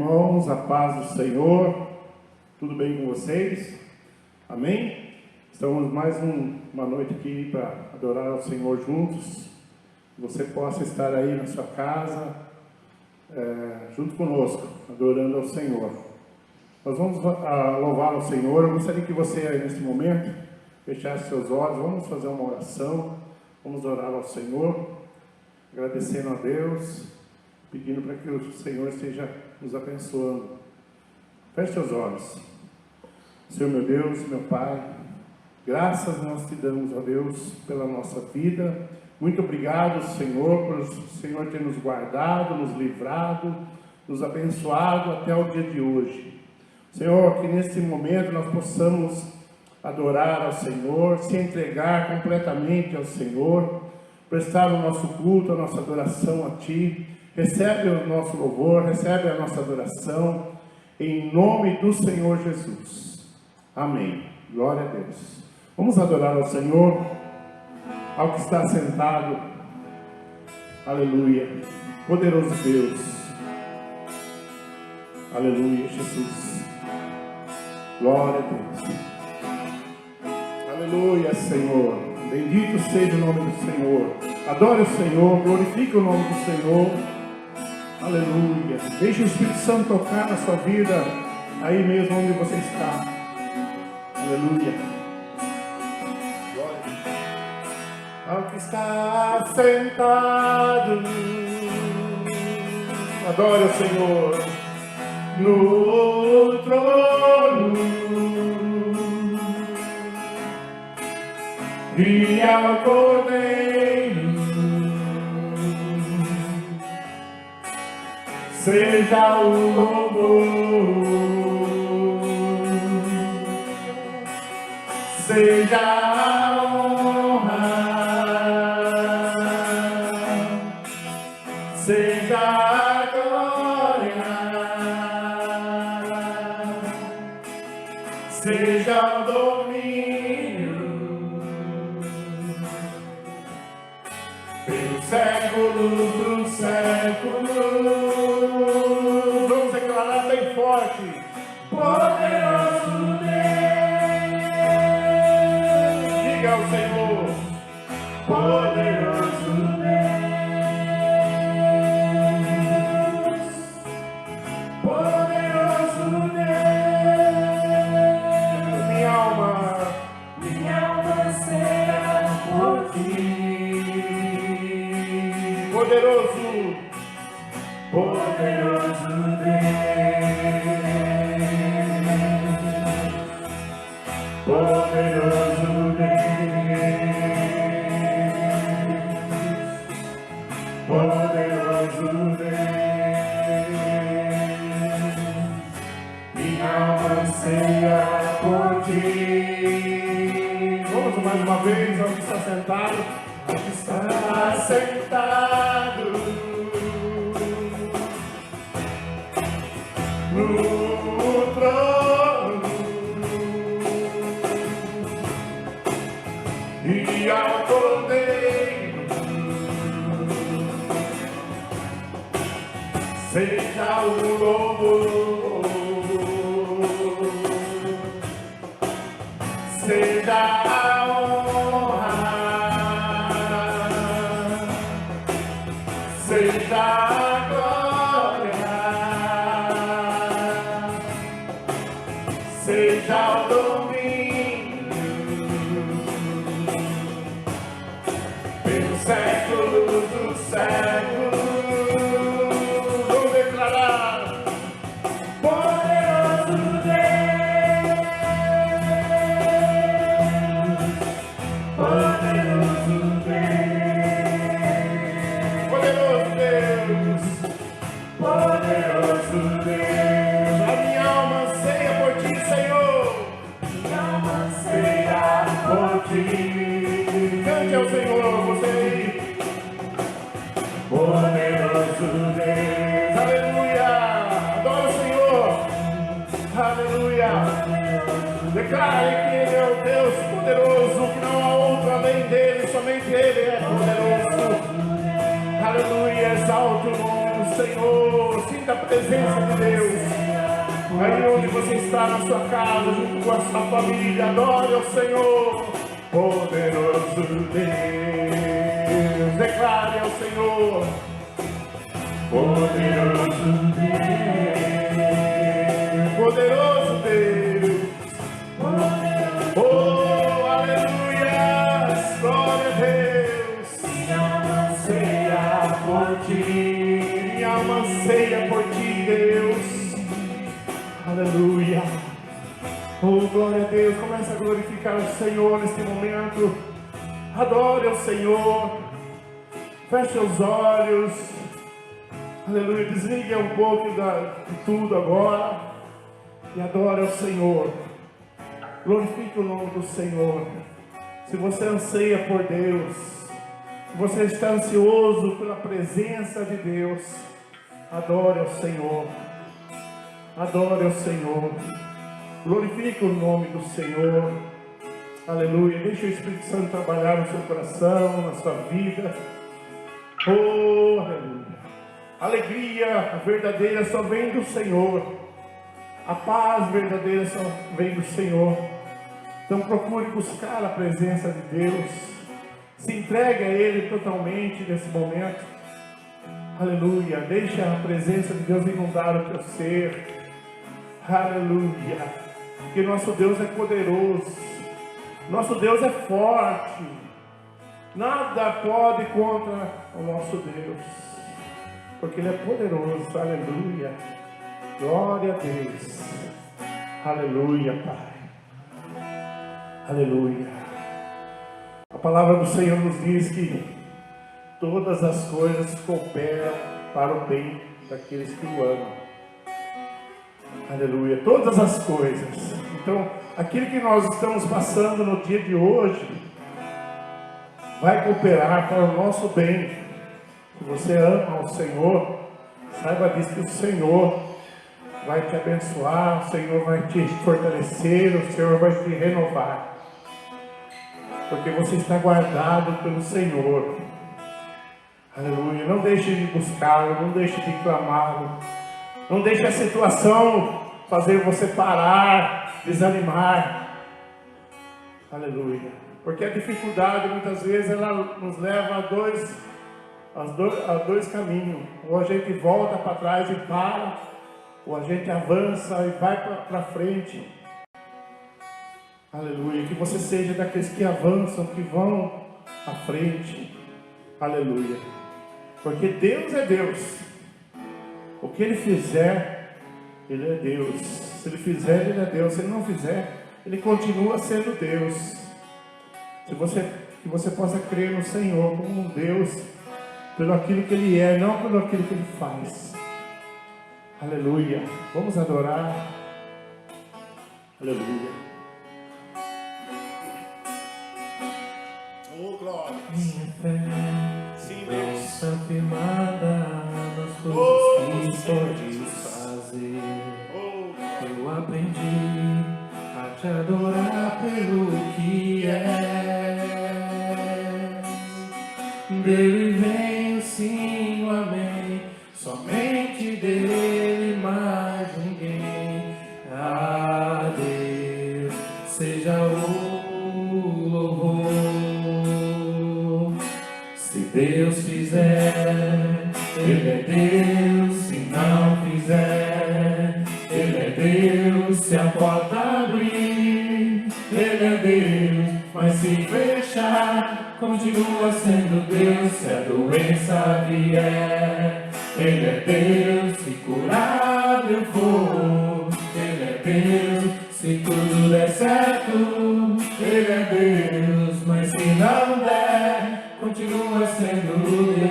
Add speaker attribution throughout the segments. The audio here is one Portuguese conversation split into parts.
Speaker 1: irmãos, a paz do Senhor, tudo bem com vocês? Amém? Estamos mais uma noite aqui para adorar ao Senhor juntos. Que você possa estar aí na sua casa, junto conosco, adorando ao Senhor. Nós vamos louvar ao Senhor. Eu gostaria que você, aí, nesse momento, fechasse seus olhos. Vamos fazer uma oração, vamos orar ao Senhor, agradecendo a Deus, pedindo para que o Senhor esteja nos abençoando. Feche seus olhos. Senhor meu Deus, meu Pai, graças nós te damos, ó Deus, pela nossa vida. Muito obrigado, Senhor, por o Senhor ter nos guardado, nos livrado, nos abençoado até o dia de hoje. Senhor, que neste momento nós possamos adorar ao Senhor, se entregar completamente ao Senhor, prestar o nosso culto, a nossa adoração a Ti. Recebe o nosso louvor, recebe a nossa adoração, em nome do Senhor Jesus. Amém. Glória a Deus. Vamos adorar ao Senhor, ao que está sentado. Aleluia. Poderoso Deus. Aleluia, Jesus. Glória a Deus. Aleluia, Senhor. Bendito seja o nome do Senhor. Adore o Senhor, glorifique o nome do Senhor. Aleluia. Deixe o Espírito Santo tocar na sua vida, aí mesmo onde você está. Aleluia. Glória. Ao que está sentado, adore o Senhor, no trono, e ao Cordeiro seja o louvor, seja a honra, seja a glória, seja o domínio, pelos séculos dos séculos. Vamos declarar bem forte: poderoso Deus. Diga ao Senhor: poderoso Deus, poderoso Deus. Minha alma anseia por Ti. Poderoso, poderoso Deus, poderoso Deus, poderoso Deus, minha alma anseia por Ti. Vamos mais uma vez, ao que está sentado, ao que está sentado no trono, e ao Cordeiro seja o louvor, seja a honra, seja a glória, seja o domínio, pelos séculos dos séculos. Vamos declarar: poderoso Deus, poderoso Deus, poderoso Deus, poderoso Deus. A minha alma anseia por Ti, Senhor. Minha alma anseia por Ti. Cante ao Senhor, você aí. Poderoso Deus, aleluia. Adora o Senhor, aleluia. Declare que Ele é o Deus poderoso, que não há outro além dele, somente Ele é poderoso. Aleluia, exalte o nome do Senhor. sinta a presença de Deus. Aí onde você está, na sua casa, junto com a sua família, adore ao Senhor. Poderoso Deus, declare ao Senhor. Poderoso Deus, poderoso Deus. Oh, aleluia, glória a Deus. Minha alma anseia por ti, minha alma anseia por ti, Deus. Aleluia. Oh, glória a Deus. Comece a glorificar o Senhor neste momento. Adore ao Senhor. Feche os olhos. Aleluia. Desligue um pouco de tudo agora. E adore ao Senhor. Glorifique o nome do Senhor. Se você anseia por Deus, se você está ansioso pela presença de Deus, adore ao Senhor. Adore ao Senhor. Glorifique o nome do Senhor. Aleluia. Deixe o Espírito Santo trabalhar no seu coração, na sua vida. Oh, aleluia. A alegria verdadeira só vem do Senhor. A paz verdadeira só vem do Senhor. Então procure buscar a presença de Deus. Se entregue a Ele totalmente nesse momento. Aleluia. Deixe a presença de Deus inundar o teu ser. Aleluia. Porque nosso Deus é poderoso. Nosso Deus é forte. Nada pode contra o nosso Deus. Porque Ele é poderoso. Aleluia. Glória a Deus. Aleluia, Pai. Aleluia. A palavra do Senhor nos diz que todas as coisas cooperam para o bem daqueles que o amam. Aleluia. Todas as coisas. Então, aquilo que nós estamos passando no dia de hoje vai cooperar para o nosso bem. Se você ama o Senhor, saiba disso que o Senhor vai te abençoar, o Senhor vai te fortalecer, o Senhor vai te renovar. Porque você está guardado pelo Senhor. Aleluia. Não deixe de buscá-lo, não deixe de clamá-lo. Não deixe a situação fazer você parar, desanimar. Aleluia. Porque a dificuldade muitas vezes ela nos leva a dois caminhos. Ou a gente volta para trás e para, ou a gente avança e vai para frente. Aleluia. Que você seja daqueles que avançam, que vão à frente. Aleluia. Porque Deus é Deus. O que Ele fizer, Ele é Deus. Se Ele fizer, Ele é Deus. Se Ele não fizer, Ele continua sendo Deus. Que você possa crer no Senhor como um Deus, pelo aquilo que Ele é, não pelo aquilo que Ele faz. Aleluia. Vamos adorar. Aleluia. Oh, glória.
Speaker 2: Minha fé,
Speaker 1: sim, Deus,
Speaker 2: está firmada nas coisas que podes fazer. Eu aprendi a te adorar pelo que é. Dele vem sim o amém, somente dele mais ninguém. A Deus seja o louvor. Se Deus fizer, Ele é Deus. Se não fizer, Ele é Deus. Se a porta abrir, Ele é Deus. Mas se fechar, continua sendo Deus. Se a doença vier, Ele é Deus. Se curar eu for, Ele é Deus. Se tudo der certo, Ele é Deus. Mas se não der, continua sendo Deus.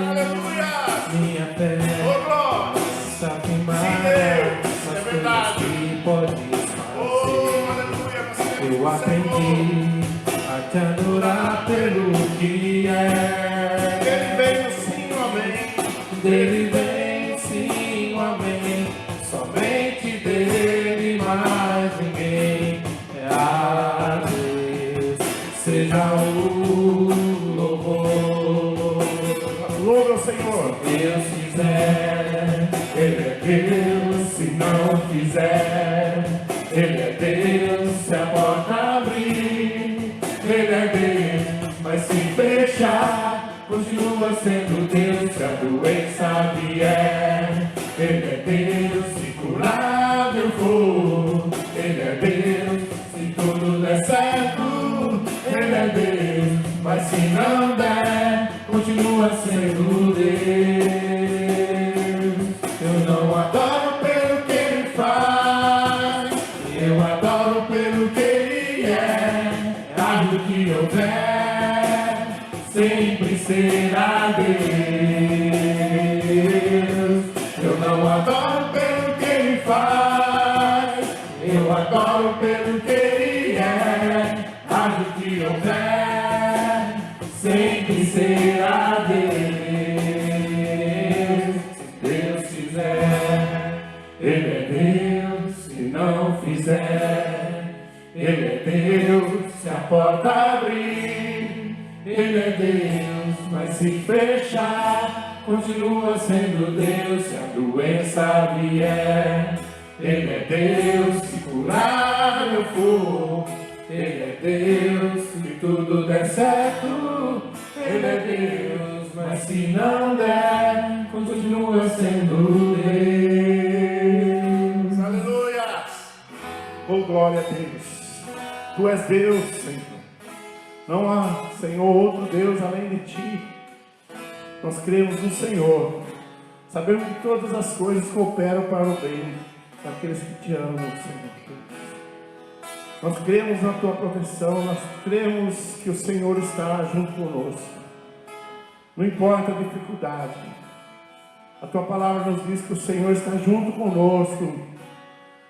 Speaker 1: aleluia.
Speaker 2: Minha fé
Speaker 1: Oh, glória.
Speaker 2: está firmada
Speaker 1: Sim, Deus,
Speaker 2: nas
Speaker 1: é
Speaker 2: coisas
Speaker 1: verdade.
Speaker 2: que podes
Speaker 1: Oh,
Speaker 2: fazer.
Speaker 1: aleluia. Nós temos
Speaker 2: Eu
Speaker 1: o Senhor.
Speaker 2: aprendi a te adorar pelo que é.
Speaker 1: Ele veio sim, amém.
Speaker 2: Dele vem sim o amém, somente dele mais ninguém. É a Deus seja o louvor.
Speaker 1: Louva ao Senhor.
Speaker 2: Deus quiser, Deus se não fizer. Ele é Deus se a porta abrir. Ele é Deus, mas se fechar, continua sendo Deus se a doença vier. Ele é Deus se curar eu vou. Ele é Deus se tudo der certo. Ele é Deus, mas se não der, continua sendo Deus. Eu não adoro pelo que Ele faz, eu adoro pelo que Ele é. Haja o que houver, sempre será Deus. Eu não adoro pelo que Ele faz, eu adoro pelo que Ele é. Haja o que houver, sempre será Deus. Se Deus fizer, Ele é Deus. Se não fizer, Ele é Deus. Se a porta abrir, Ele é Deus. Mas se fechar, continua sendo Deus. Se a doença vier, Ele é Deus. Se curar eu for, Ele é Deus. Se tudo der certo, Ele é Deus. Mas se não der, continua sendo Deus.
Speaker 1: Aleluia! Oh, glória a Deus. Tu és Deus, Senhor. Não há, Senhor, outro Deus além de Ti. Nós cremos no Senhor. Sabemos que todas as coisas cooperam para o bem daqueles que Te amam, Senhor. Nós cremos na Tua proteção. Nós cremos que o Senhor está junto conosco. Não importa a dificuldade. A Tua palavra nos diz que o Senhor está junto conosco,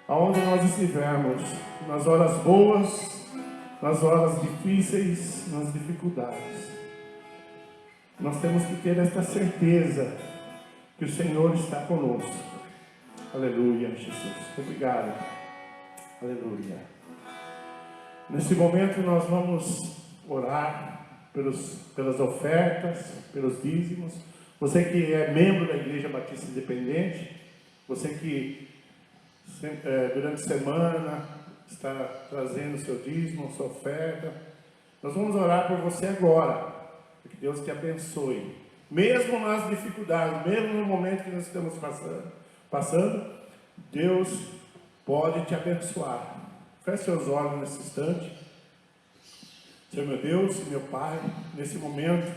Speaker 1: aonde nós estivermos, nas horas boas, nas horas difíceis, nas dificuldades. Nós temos que ter esta certeza que o Senhor está conosco. Aleluia, Jesus. Obrigado. Aleluia. Nesse momento nós vamos orar pelas ofertas, pelos dízimos. Você que é membro da Igreja Batista Independente, você que durante a semana está trazendo o seu dízimo, sua oferta, nós vamos orar por você agora, que Deus te abençoe, mesmo nas dificuldades, mesmo no momento que nós estamos passando, Deus pode te abençoar. Feche seus olhos nesse instante. Senhor meu Deus, meu Pai, nesse momento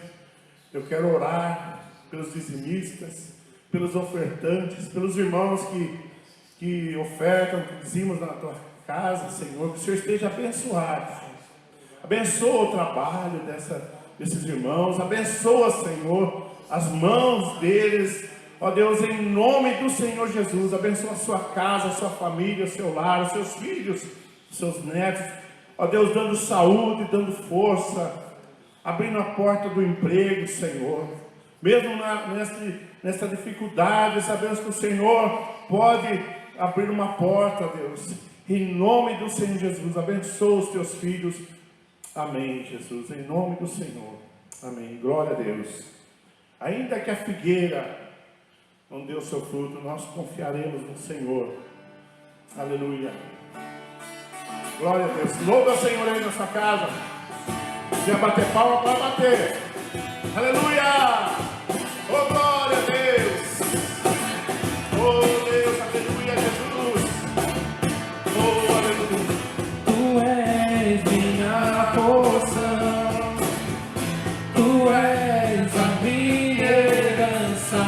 Speaker 1: eu quero orar pelos dizimistas, pelos ofertantes, pelos irmãos que ofertam, que dizimos na Tua casa, Senhor, que o Senhor esteja abençoado. Abençoa o trabalho desses irmãos, abençoa, Senhor, as mãos deles, ó Deus, em nome do Senhor Jesus. Abençoa a sua casa, a sua família, o seu lar, os seus filhos, os seus netos, ó Deus, dando saúde, dando força, abrindo a porta do emprego, Senhor. Mesmo nessa dificuldade, sabemos que o Senhor pode abrir uma porta, Deus. Em nome do Senhor Jesus, abençoa os Teus filhos. Amém, Jesus. Em nome do Senhor. Amém. Glória a Deus. Ainda que a figueira não dê o seu fruto, nós confiaremos no Senhor. Aleluia. Glória a Deus. Louva o Senhor aí na sua casa. Se quer bater palma, pode bater. Aleluia. Oh, glória a Deus. Oh, Deus. Aleluia, Jesus. Oh, aleluia.
Speaker 2: Tu és minha porção, Tu és a minha herança,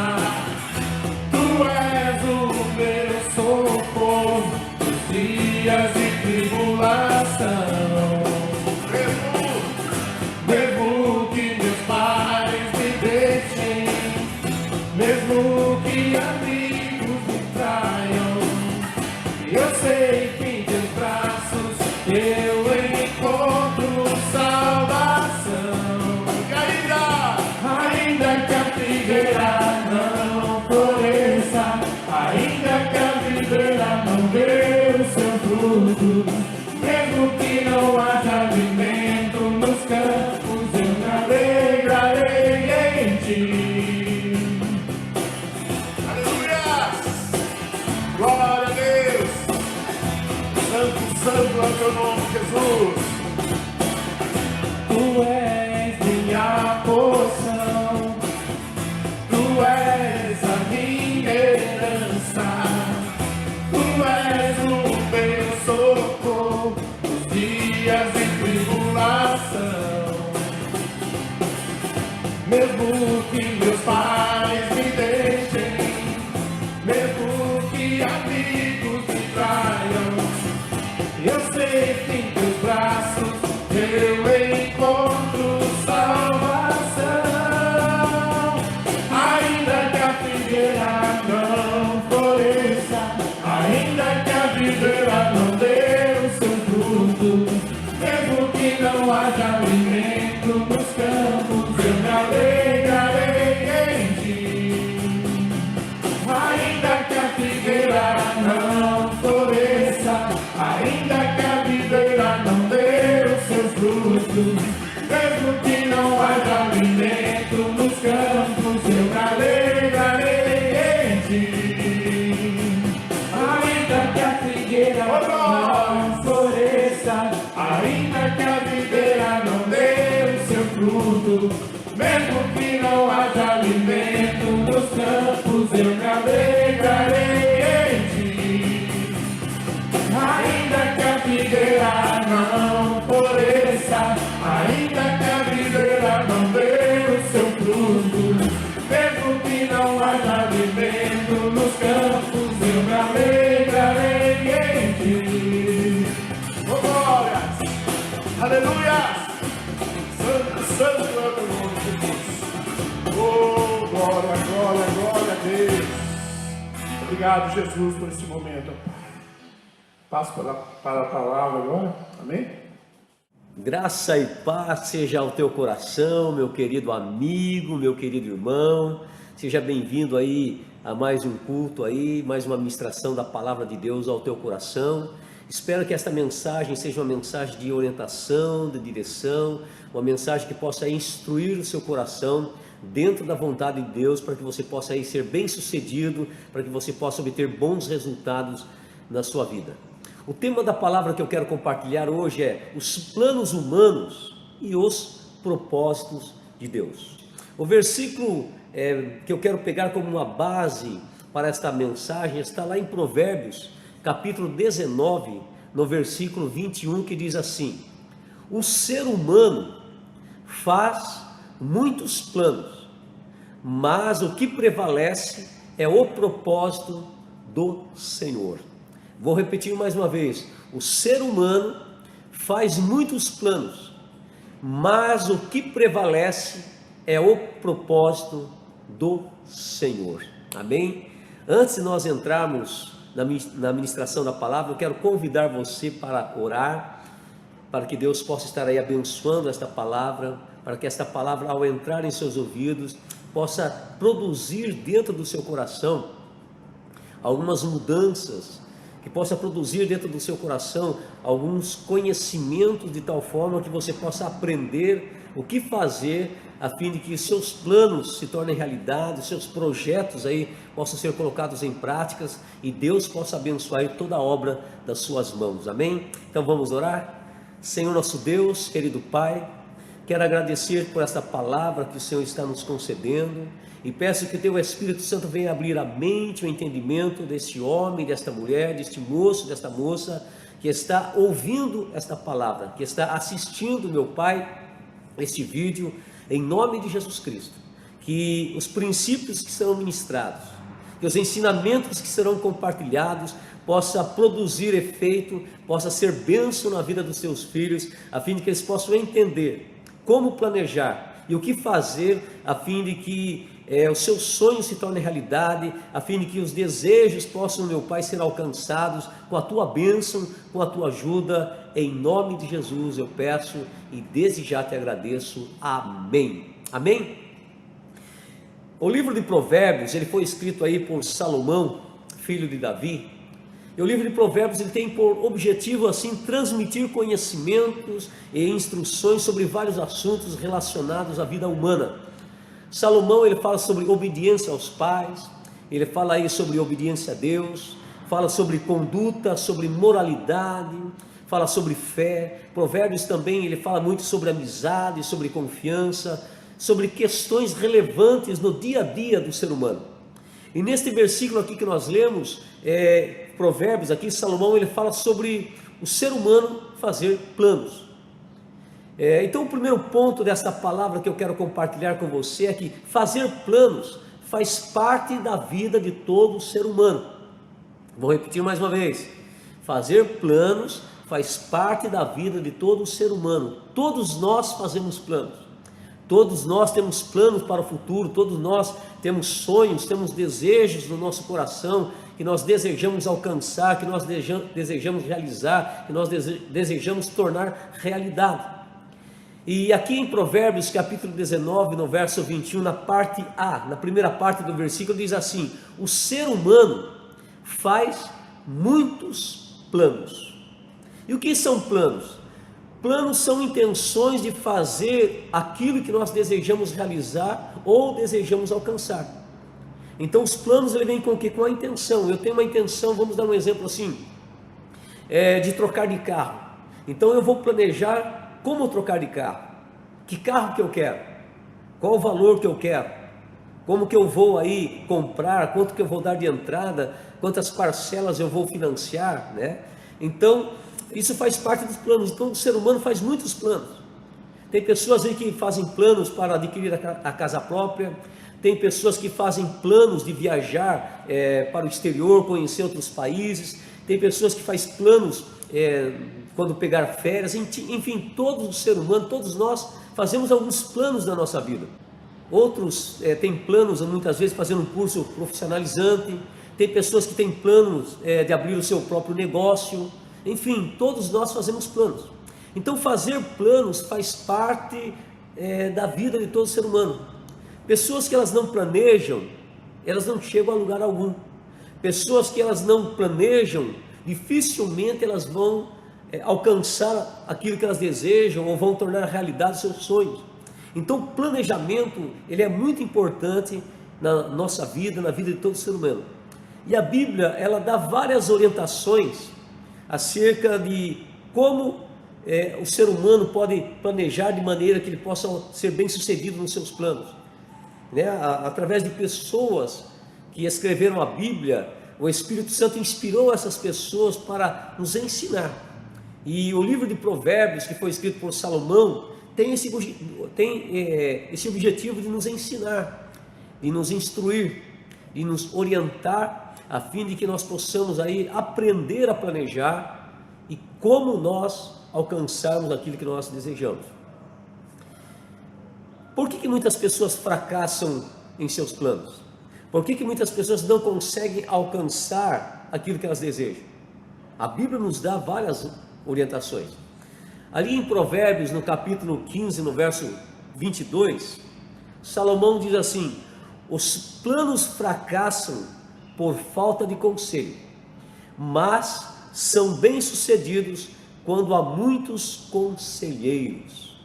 Speaker 2: Tu és o meu socorro nos dias de tribulação. Mesmo que meus pais me deixem, mesmo que amigos me traiam, eu sei que em Teus braços eu encontro salvação. Ainda que a figueira não floresça, ainda que a videira não dê o seu fruto, mesmo que não haja alimento nos campos, eu me alegrarei em Ti.
Speaker 1: Aleluia. Santo é o teu nome, Jesus.
Speaker 2: Tu és minha porção, Tu és a minha herança, Tu és o meu socorro nos dias de tribulação. Mesmo que meus pais me deixem, mesmo que amigos me traiam, eu sei que em teus braços eu encontro salvação. Ainda que a figueira não floresça, ainda que a videira não dê o seu fruto, mesmo que não haja alimento nos campos, eu me alegrarei em ti. Ainda que a figueira não floresça, ainda que a videira não dê os seus frutos, mesmo que não haja alimento nos campos, eu me alegrarei em ti. Ainda que a figueira não floresça, ainda que a videira não dê o seu fruto, mesmo que não haja alimento nos campos, eu me alegrarei em ti. Ainda que a figueira não floresça, ainda que a videira não dê o seu fruto, mesmo que não haja alimento nos campos, eu me alegrarei em ti.
Speaker 1: Oh, glórias! Aleluia! Santo é o teu nome, Jesus. Oh, glória, glória, glória a Deus. Obrigado, Jesus, por esse momento. Passo para a palavra agora. Amém?
Speaker 3: Graça e paz seja ao teu coração, meu querido amigo, meu querido irmão. Seja bem-vindo aí a mais um culto aí, mais uma ministração da palavra de Deus ao teu coração. Espero que esta mensagem seja uma mensagem de orientação, de direção, uma mensagem que possa instruir o seu coração dentro da vontade de Deus, para que você possa aí ser bem sucedido, para que você possa obter bons resultados na sua vida. O tema da palavra que eu quero compartilhar hoje é os planos humanos e os propósitos de Deus. O versículo que eu quero pegar como uma base para esta mensagem está lá em Provérbios, capítulo 19, no versículo 21, que diz assim: o ser humano faz muitos planos, mas o que prevalece é o propósito do Senhor. Vou repetir mais uma vez: o ser humano faz muitos planos, mas o que prevalece é o propósito do Senhor. Amém? Antes de nós entrarmos na ministração da palavra, eu quero convidar você para orar, para que Deus possa estar aí abençoando esta palavra, para que esta palavra, ao entrar em seus ouvidos, possa produzir dentro do seu coração algumas mudanças, que possa produzir dentro do seu coração alguns conhecimentos, de tal forma que você possa aprender o que fazer a fim de que seus planos se tornem realidade, seus projetos aí possam ser colocados em práticas e Deus possa abençoar toda a obra das suas mãos. Amém? Então vamos orar? Senhor nosso Deus, querido Pai, quero agradecer por esta palavra que o Senhor está nos concedendo e peço que teu Espírito Santo venha abrir a mente, o entendimento deste homem, desta mulher, deste moço, desta moça que está ouvindo esta palavra, que está assistindo, meu Pai, este vídeo, em nome de Jesus Cristo. Que os princípios que serão ministrados, que os ensinamentos que serão compartilhados possa produzir efeito, possa ser bênção na vida dos seus filhos, a fim de que eles possam entender como planejar e o que fazer, a fim de que os seus sonhos se tornem realidade, a fim de que os desejos possam, meu Pai, ser alcançados com a tua bênção, com a tua ajuda. Em nome de Jesus eu peço e desde já te agradeço. Amém. Amém? O livro de Provérbios, ele foi escrito aí por Salomão, filho de Davi. E o livro de Provérbios, ele tem por objetivo assim transmitir conhecimentos e instruções sobre vários assuntos relacionados à vida humana. Salomão, ele fala sobre obediência aos pais, ele fala aí sobre obediência a Deus, fala sobre conduta, sobre moralidade, fala sobre fé. Provérbios também, ele fala muito sobre amizade, sobre confiança, sobre questões relevantes no dia a dia do ser humano. E neste versículo aqui que nós lemos, Provérbios, aqui Salomão, ele fala sobre o ser humano fazer planos. Então o primeiro ponto dessa palavra que eu quero compartilhar com você é que fazer planos faz parte da vida de todo ser humano. Vou repetir mais uma vez: fazer planos faz parte da vida de todo ser humano. Todos nós fazemos planos, todos nós temos planos para o futuro, todos nós temos sonhos, temos desejos no nosso coração, que nós desejamos alcançar, que nós desejamos realizar, que nós desejamos tornar realidade. E aqui em Provérbios capítulo 19, no verso 21, na parte A, na primeira parte do versículo, diz assim: o ser humano faz muitos planos. E o que são planos? Planos são intenções de fazer aquilo que nós desejamos realizar ou desejamos alcançar. Então os planos, ele vem com o quê? Com a intenção. Eu tenho uma intenção, vamos dar um exemplo assim, de trocar de carro. Então eu vou planejar como trocar de carro, que carro que eu quero, qual o valor que eu quero, como que eu vou aí comprar, quanto que eu vou dar de entrada, quantas parcelas eu vou financiar, né? Então isso faz parte dos planos. Então o ser humano faz muitos planos. Tem pessoas aí que fazem planos para adquirir a casa própria, tem pessoas que fazem planos de viajar para o exterior, conhecer outros países, tem pessoas que fazem planos quando pegar férias, enfim, todo ser humano, todos nós fazemos alguns planos na nossa vida. Outros têm planos, muitas vezes, fazendo um curso profissionalizante, tem pessoas que têm planos de abrir o seu próprio negócio, enfim, todos nós fazemos planos. Então fazer planos faz parte da vida de todo ser humano. Pessoas que elas não planejam, elas não chegam a lugar algum. Pessoas que elas não planejam, dificilmente elas vão alcançar aquilo que elas desejam ou vão tornar realidade seus sonhos. Então o planejamento, ele é muito importante na nossa vida, na vida de todo ser humano. E a Bíblia, ela dá várias orientações acerca de como o ser humano pode planejar de maneira que ele possa ser bem sucedido nos seus planos, né? Através de pessoas que escreveram a Bíblia, o Espírito Santo inspirou essas pessoas para nos ensinar. E o livro de Provérbios, que foi escrito por Salomão, tem esse objetivo de nos ensinar, de nos instruir, de nos orientar, a fim de que nós possamos aí aprender a planejar e como nós alcançarmos aquilo que nós desejamos. Por que muitas pessoas fracassam em seus planos? Por que muitas pessoas não conseguem alcançar aquilo que elas desejam? A Bíblia nos dá várias orientações. Ali em Provérbios, no capítulo 15, no verso 22, Salomão diz assim: os planos fracassam por falta de conselho, mas são bem-sucedidos quando há muitos conselheiros.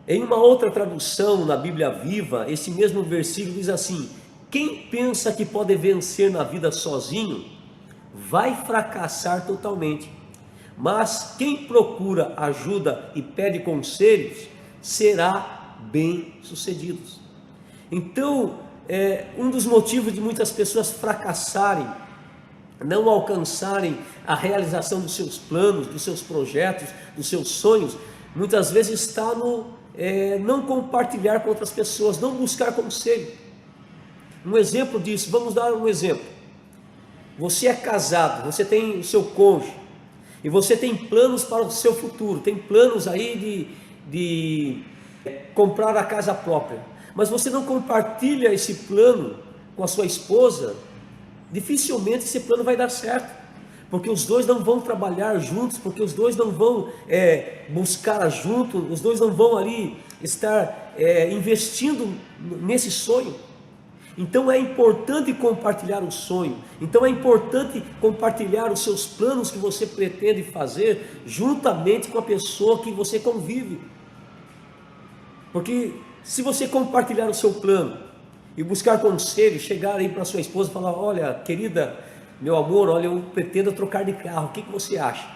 Speaker 3: Em uma outra tradução, na Bíblia Viva, esse mesmo versículo diz assim: quem pensa que pode vencer na vida sozinho, vai fracassar totalmente. Mas quem procura ajuda e pede conselhos, será bem sucedido. Então, um dos motivos de muitas pessoas fracassarem, não alcançarem a realização dos seus planos, dos seus projetos, dos seus sonhos, muitas vezes está no não compartilhar com outras pessoas, não buscar conselho. Um exemplo disso, vamos dar um exemplo. Você é casado, você tem o seu cônjuge, e você tem planos para o seu futuro, tem planos aí de comprar a casa própria, mas você não compartilha esse plano com a sua esposa, dificilmente esse plano vai dar certo, porque os dois não vão trabalhar juntos, porque os dois não vão buscar junto, os dois não vão ali estar investindo nesse sonho. Então é importante compartilhar o sonho, então é importante compartilhar os seus planos que você pretende fazer juntamente com a pessoa que você convive. Porque se você compartilhar o seu plano e buscar conselho, chegar aí para sua esposa e falar: olha, querida, meu amor, olha, eu pretendo trocar de carro, o que você acha?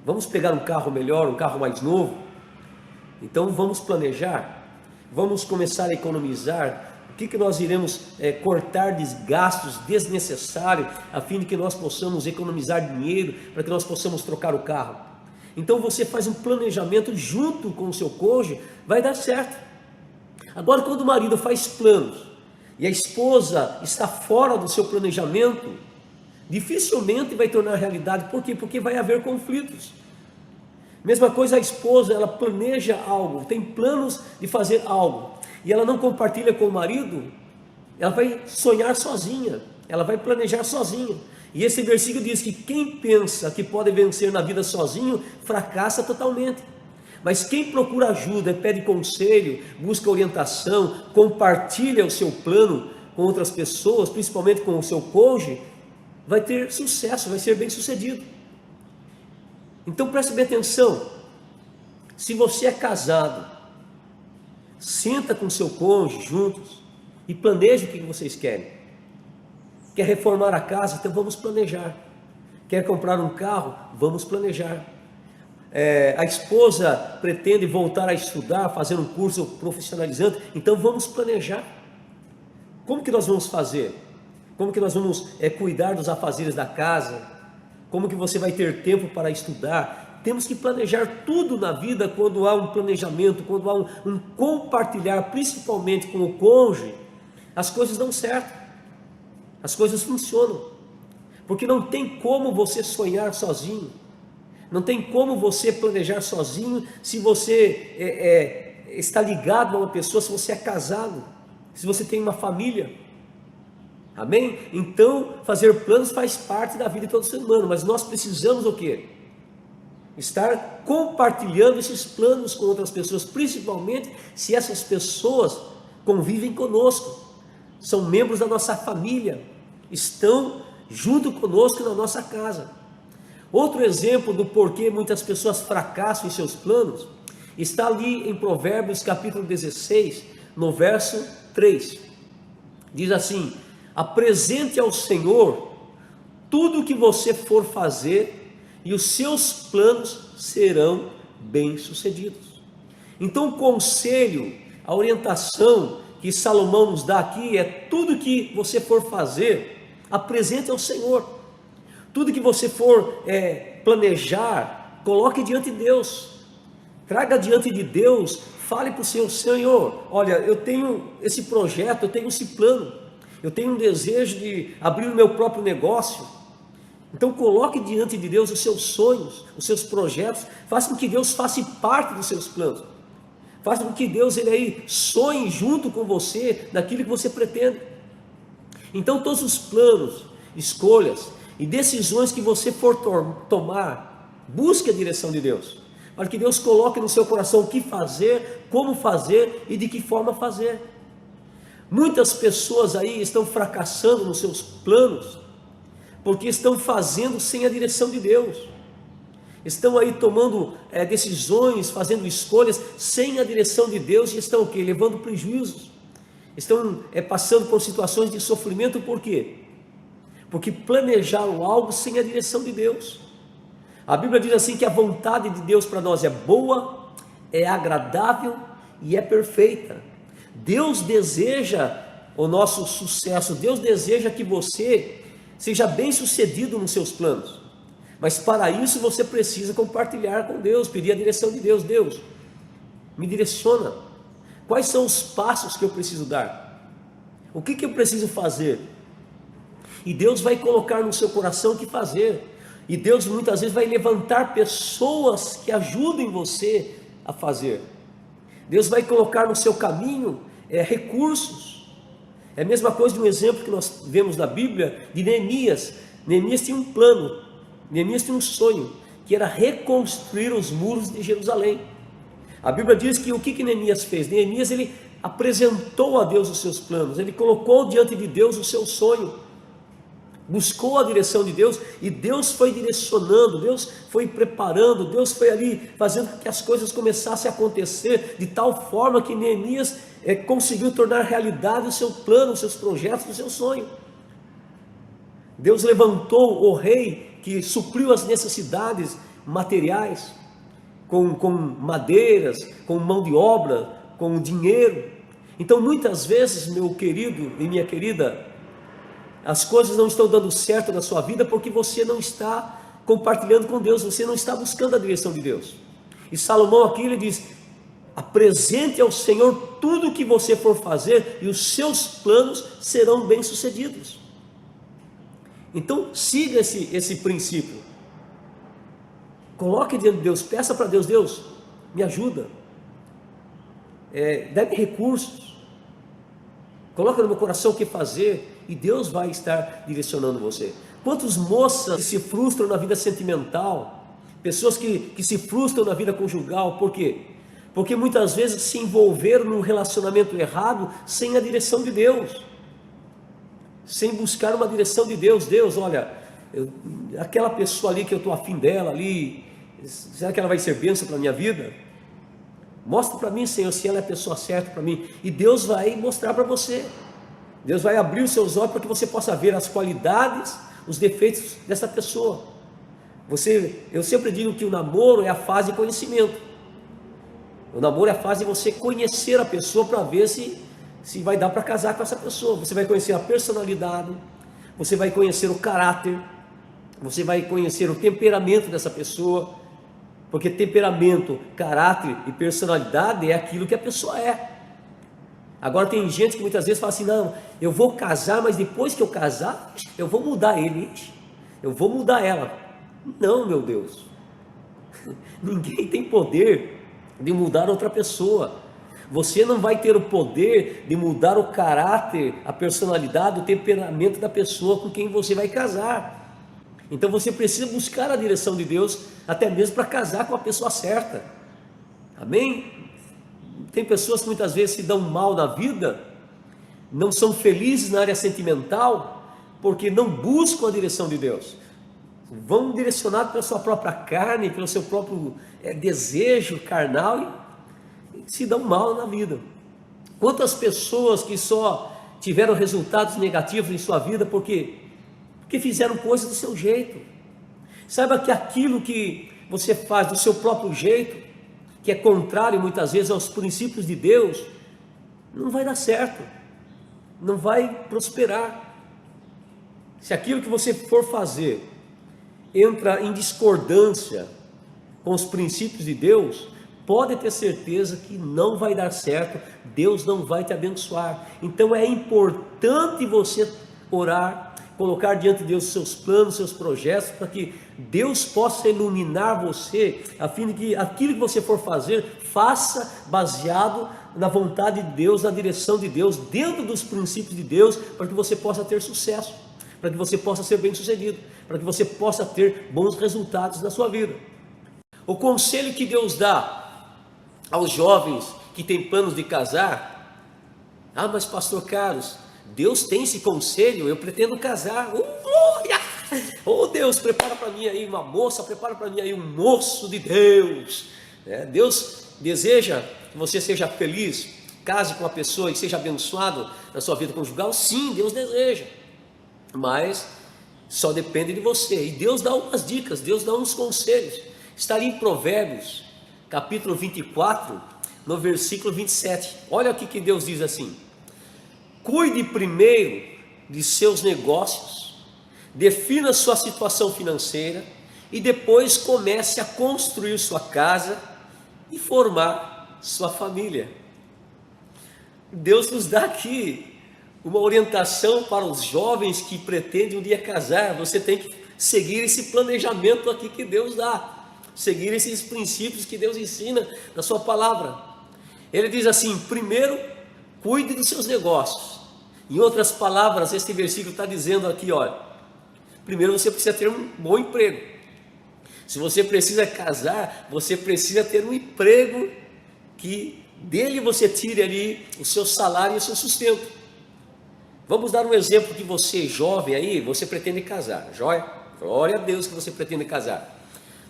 Speaker 3: Vamos pegar um carro melhor, um carro mais novo? Então vamos planejar, vamos começar a economizar. O que nós iremos cortar de gastos desnecessários, a fim de que nós possamos economizar dinheiro, para que nós possamos trocar o carro. Então você faz um planejamento junto com o seu cônjuge, vai dar certo. Agora, quando o marido faz planos e a esposa está fora do seu planejamento, dificilmente vai tornar realidade. Por quê? Porque vai haver conflitos. Mesma coisa a esposa, ela planeja algo, tem planos de fazer algo, e ela não compartilha com o marido, ela vai sonhar sozinha, ela vai planejar sozinha. E esse versículo diz que quem pensa que pode vencer na vida sozinho, fracassa totalmente. Mas quem procura ajuda, pede conselho, busca orientação, compartilha o seu plano com outras pessoas, principalmente com o seu cônjuge, vai ter sucesso, vai ser bem sucedido. Então preste bem atenção, se você é casado, senta com seu cônjuge juntos e planeje o que vocês querem. Quer reformar a casa? Então vamos planejar. Quer comprar um carro? Vamos planejar. A esposa pretende voltar a estudar, fazer um curso profissionalizante? Então vamos planejar. Como que nós vamos fazer? Como que nós vamos cuidar dos afazeres da casa? Como que você vai ter tempo para estudar? Temos que planejar tudo na vida. Quando há um planejamento, quando há um compartilhar, principalmente com o cônjuge, as coisas dão certo, as coisas funcionam, porque não tem como você sonhar sozinho, não tem como você planejar sozinho se você está ligado a uma pessoa, se você é casado, se você tem uma família. Amém? Então, fazer planos faz parte da vida de todo ser humano, mas nós precisamos o quê? Estar compartilhando esses planos com outras pessoas, principalmente se essas pessoas convivem conosco, são membros da nossa família, estão junto conosco na nossa casa. Outro exemplo do porquê muitas pessoas fracassam em seus planos, está ali em Provérbios capítulo 16, no verso 3, diz assim: apresente ao Senhor tudo o que você for fazer, e os seus planos serão bem-sucedidos. Então o conselho, a orientação que Salomão nos dá aqui é: tudo que você for fazer, apresente ao Senhor. Tudo que você for planejar, coloque diante de Deus, traga diante de Deus, fale para o Senhor: Senhor, olha, eu tenho esse projeto, eu tenho esse plano, eu tenho um desejo de abrir o meu próprio negócio. Então coloque diante de Deus os seus sonhos, os seus projetos, faça com que Deus faça parte dos seus planos, faça com que Deus sonhe junto com você naquilo que você pretende. Então todos os planos, escolhas e decisões que você for tomar, busque a direção de Deus, para que Deus coloque no seu coração o que fazer, como fazer e de que forma fazer. Muitas pessoas aí estão fracassando nos seus planos, porque estão fazendo sem a direção de Deus, estão aí tomando decisões, fazendo escolhas sem a direção de Deus, e estão o quê? Levando prejuízos, estão passando por situações de sofrimento. Por quê? Porque planejaram algo sem a direção de Deus. A Bíblia diz assim que a vontade de Deus para nós é boa, é agradável e é perfeita. Deus deseja o nosso sucesso, Deus deseja que você seja bem sucedido nos seus planos, mas para isso você precisa compartilhar com Deus, pedir a direção de Deus. Deus, me direciona, quais são os passos que eu preciso dar, o que eu preciso fazer, e Deus vai colocar no seu coração o que fazer, e Deus muitas vezes vai levantar pessoas que ajudem você a fazer. Deus vai colocar no seu caminho recursos. É a mesma coisa de um exemplo que nós vemos na Bíblia de Neemias. Neemias tinha um plano, Neemias tinha um sonho, que era reconstruir os muros de Jerusalém. A Bíblia diz que o que Neemias fez? Neemias, ele apresentou a Deus os seus planos, ele colocou diante de Deus o seu sonho, buscou a direção de Deus, e Deus foi direcionando, Deus foi preparando, Deus foi ali fazendo com que as coisas começassem a acontecer, de tal forma que Neemias conseguiu tornar realidade o seu plano, os seus projetos, o seu sonho. Deus levantou o rei que supriu as necessidades materiais, com madeiras, com mão de obra, com dinheiro. Então muitas vezes, meu querido e minha querida, as coisas não estão dando certo na sua vida porque você não está compartilhando com Deus, você não está buscando a direção de Deus. E Salomão aqui ele diz: apresente ao Senhor tudo o que você for fazer e os seus planos serão bem-sucedidos. Então siga esse princípio, coloque diante de Deus, peça para Deus: Deus, me ajuda, dê-me recursos, coloca no meu coração o que fazer, e Deus vai estar direcionando você. Quantas moças se frustram na vida sentimental, pessoas que se frustram na vida conjugal, por quê? Porque muitas vezes se envolveram num relacionamento errado, sem a direção de Deus, sem buscar uma direção de Deus. Deus, olha, aquela pessoa ali que eu estou afim dela ali, será que ela vai ser bênção para a minha vida? Mostra para mim, Senhor, se ela é a pessoa certa para mim. E Deus vai mostrar para você, Deus vai abrir os seus olhos para que você possa ver as qualidades, os defeitos dessa pessoa. Eu sempre digo que o namoro é a fase de conhecimento. O namoro é a fase de você conhecer a pessoa para ver se vai dar para casar com essa pessoa. Você vai conhecer a personalidade, você vai conhecer o caráter, você vai conhecer o temperamento dessa pessoa, porque temperamento, caráter e personalidade é aquilo que a pessoa é. Agora tem gente que muitas vezes fala assim: não, eu vou casar, mas depois que eu casar, eu vou mudar ele, eu vou mudar ela. Não, meu Deus, ninguém tem poder de mudar outra pessoa. Você não vai ter o poder de mudar o caráter, a personalidade, o temperamento da pessoa com quem você vai casar. Então você precisa buscar a direção de Deus, até mesmo para casar com a pessoa certa. Amém? Tem pessoas que muitas vezes se dão mal na vida, não são felizes na área sentimental, porque não buscam a direção de Deus. Vão direcionados pela sua própria carne, pelo seu próprio desejo carnal, e se dão mal na vida. Quantas pessoas que só tiveram resultados negativos em sua vida porque fizeram coisas do seu jeito. Saiba que aquilo que você faz do seu próprio jeito, que é contrário muitas vezes aos princípios de Deus, não vai dar certo, não vai prosperar. Se aquilo que você for fazer entra em discordância com os princípios de Deus, pode ter certeza que não vai dar certo, Deus não vai te abençoar. Então é importante você orar, colocar diante de Deus seus planos, seus projetos, para que Deus possa iluminar você, a fim de que aquilo que você for fazer, faça baseado na vontade de Deus, na direção de Deus, dentro dos princípios de Deus, para que você possa ter sucesso, para que você possa ser bem sucedido, para que você possa ter bons resultados na sua vida. O conselho que Deus dá aos jovens que têm planos de casar: ah, mas pastor Carlos, Deus tem esse conselho, eu pretendo casar. Glória! Oh Deus, prepara para mim aí uma moça, prepara para mim aí um moço de Deus. Deus deseja que você seja feliz, case com uma pessoa e seja abençoado na sua vida conjugal. Sim, Deus deseja, mas só depende de você. E Deus dá umas dicas, Deus dá uns conselhos. Está ali em Provérbios, capítulo 24, no versículo 27. Olha o que Deus diz assim: cuide primeiro de seus negócios, defina sua situação financeira e depois comece a construir sua casa e formar sua família. Deus nos dá aqui uma orientação para os jovens que pretendem um dia casar. Você tem que seguir esse planejamento aqui que Deus dá, seguir esses princípios que Deus ensina na sua palavra. Ele diz assim: primeiro, cuide dos seus negócios. Em outras palavras, este versículo está dizendo aqui, olha, primeiro você precisa ter um bom emprego. Se você precisa casar, você precisa ter um emprego que dele você tire ali o seu salário e o seu sustento. Vamos dar um exemplo que você, jovem aí, você pretende casar, joia? Glória a Deus que você pretende casar.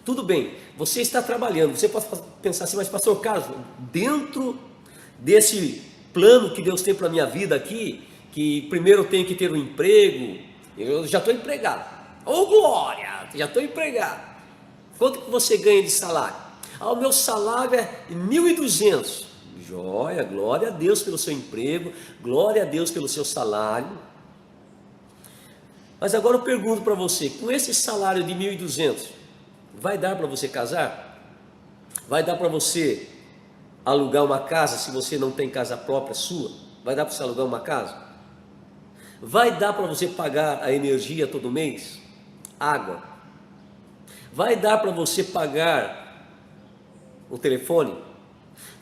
Speaker 3: Tudo bem, você está trabalhando, você pode pensar assim: mas pastor Carlos, dentro desse plano que Deus tem para a minha vida aqui, que primeiro eu tenho que ter um emprego, eu já estou empregado. Oh glória, já estou empregado. Quanto que você ganha de salário? O meu salário é 1.200. Joia, glória a Deus pelo seu emprego, glória a Deus pelo seu salário. Mas agora eu pergunto para você, com esse salário de 1.200, vai dar para você casar? Vai dar para você alugar uma casa se você não tem casa própria sua? Vai dar para você alugar uma casa? Vai dar para você pagar a energia todo mês? Água? Vai dar para você pagar o telefone?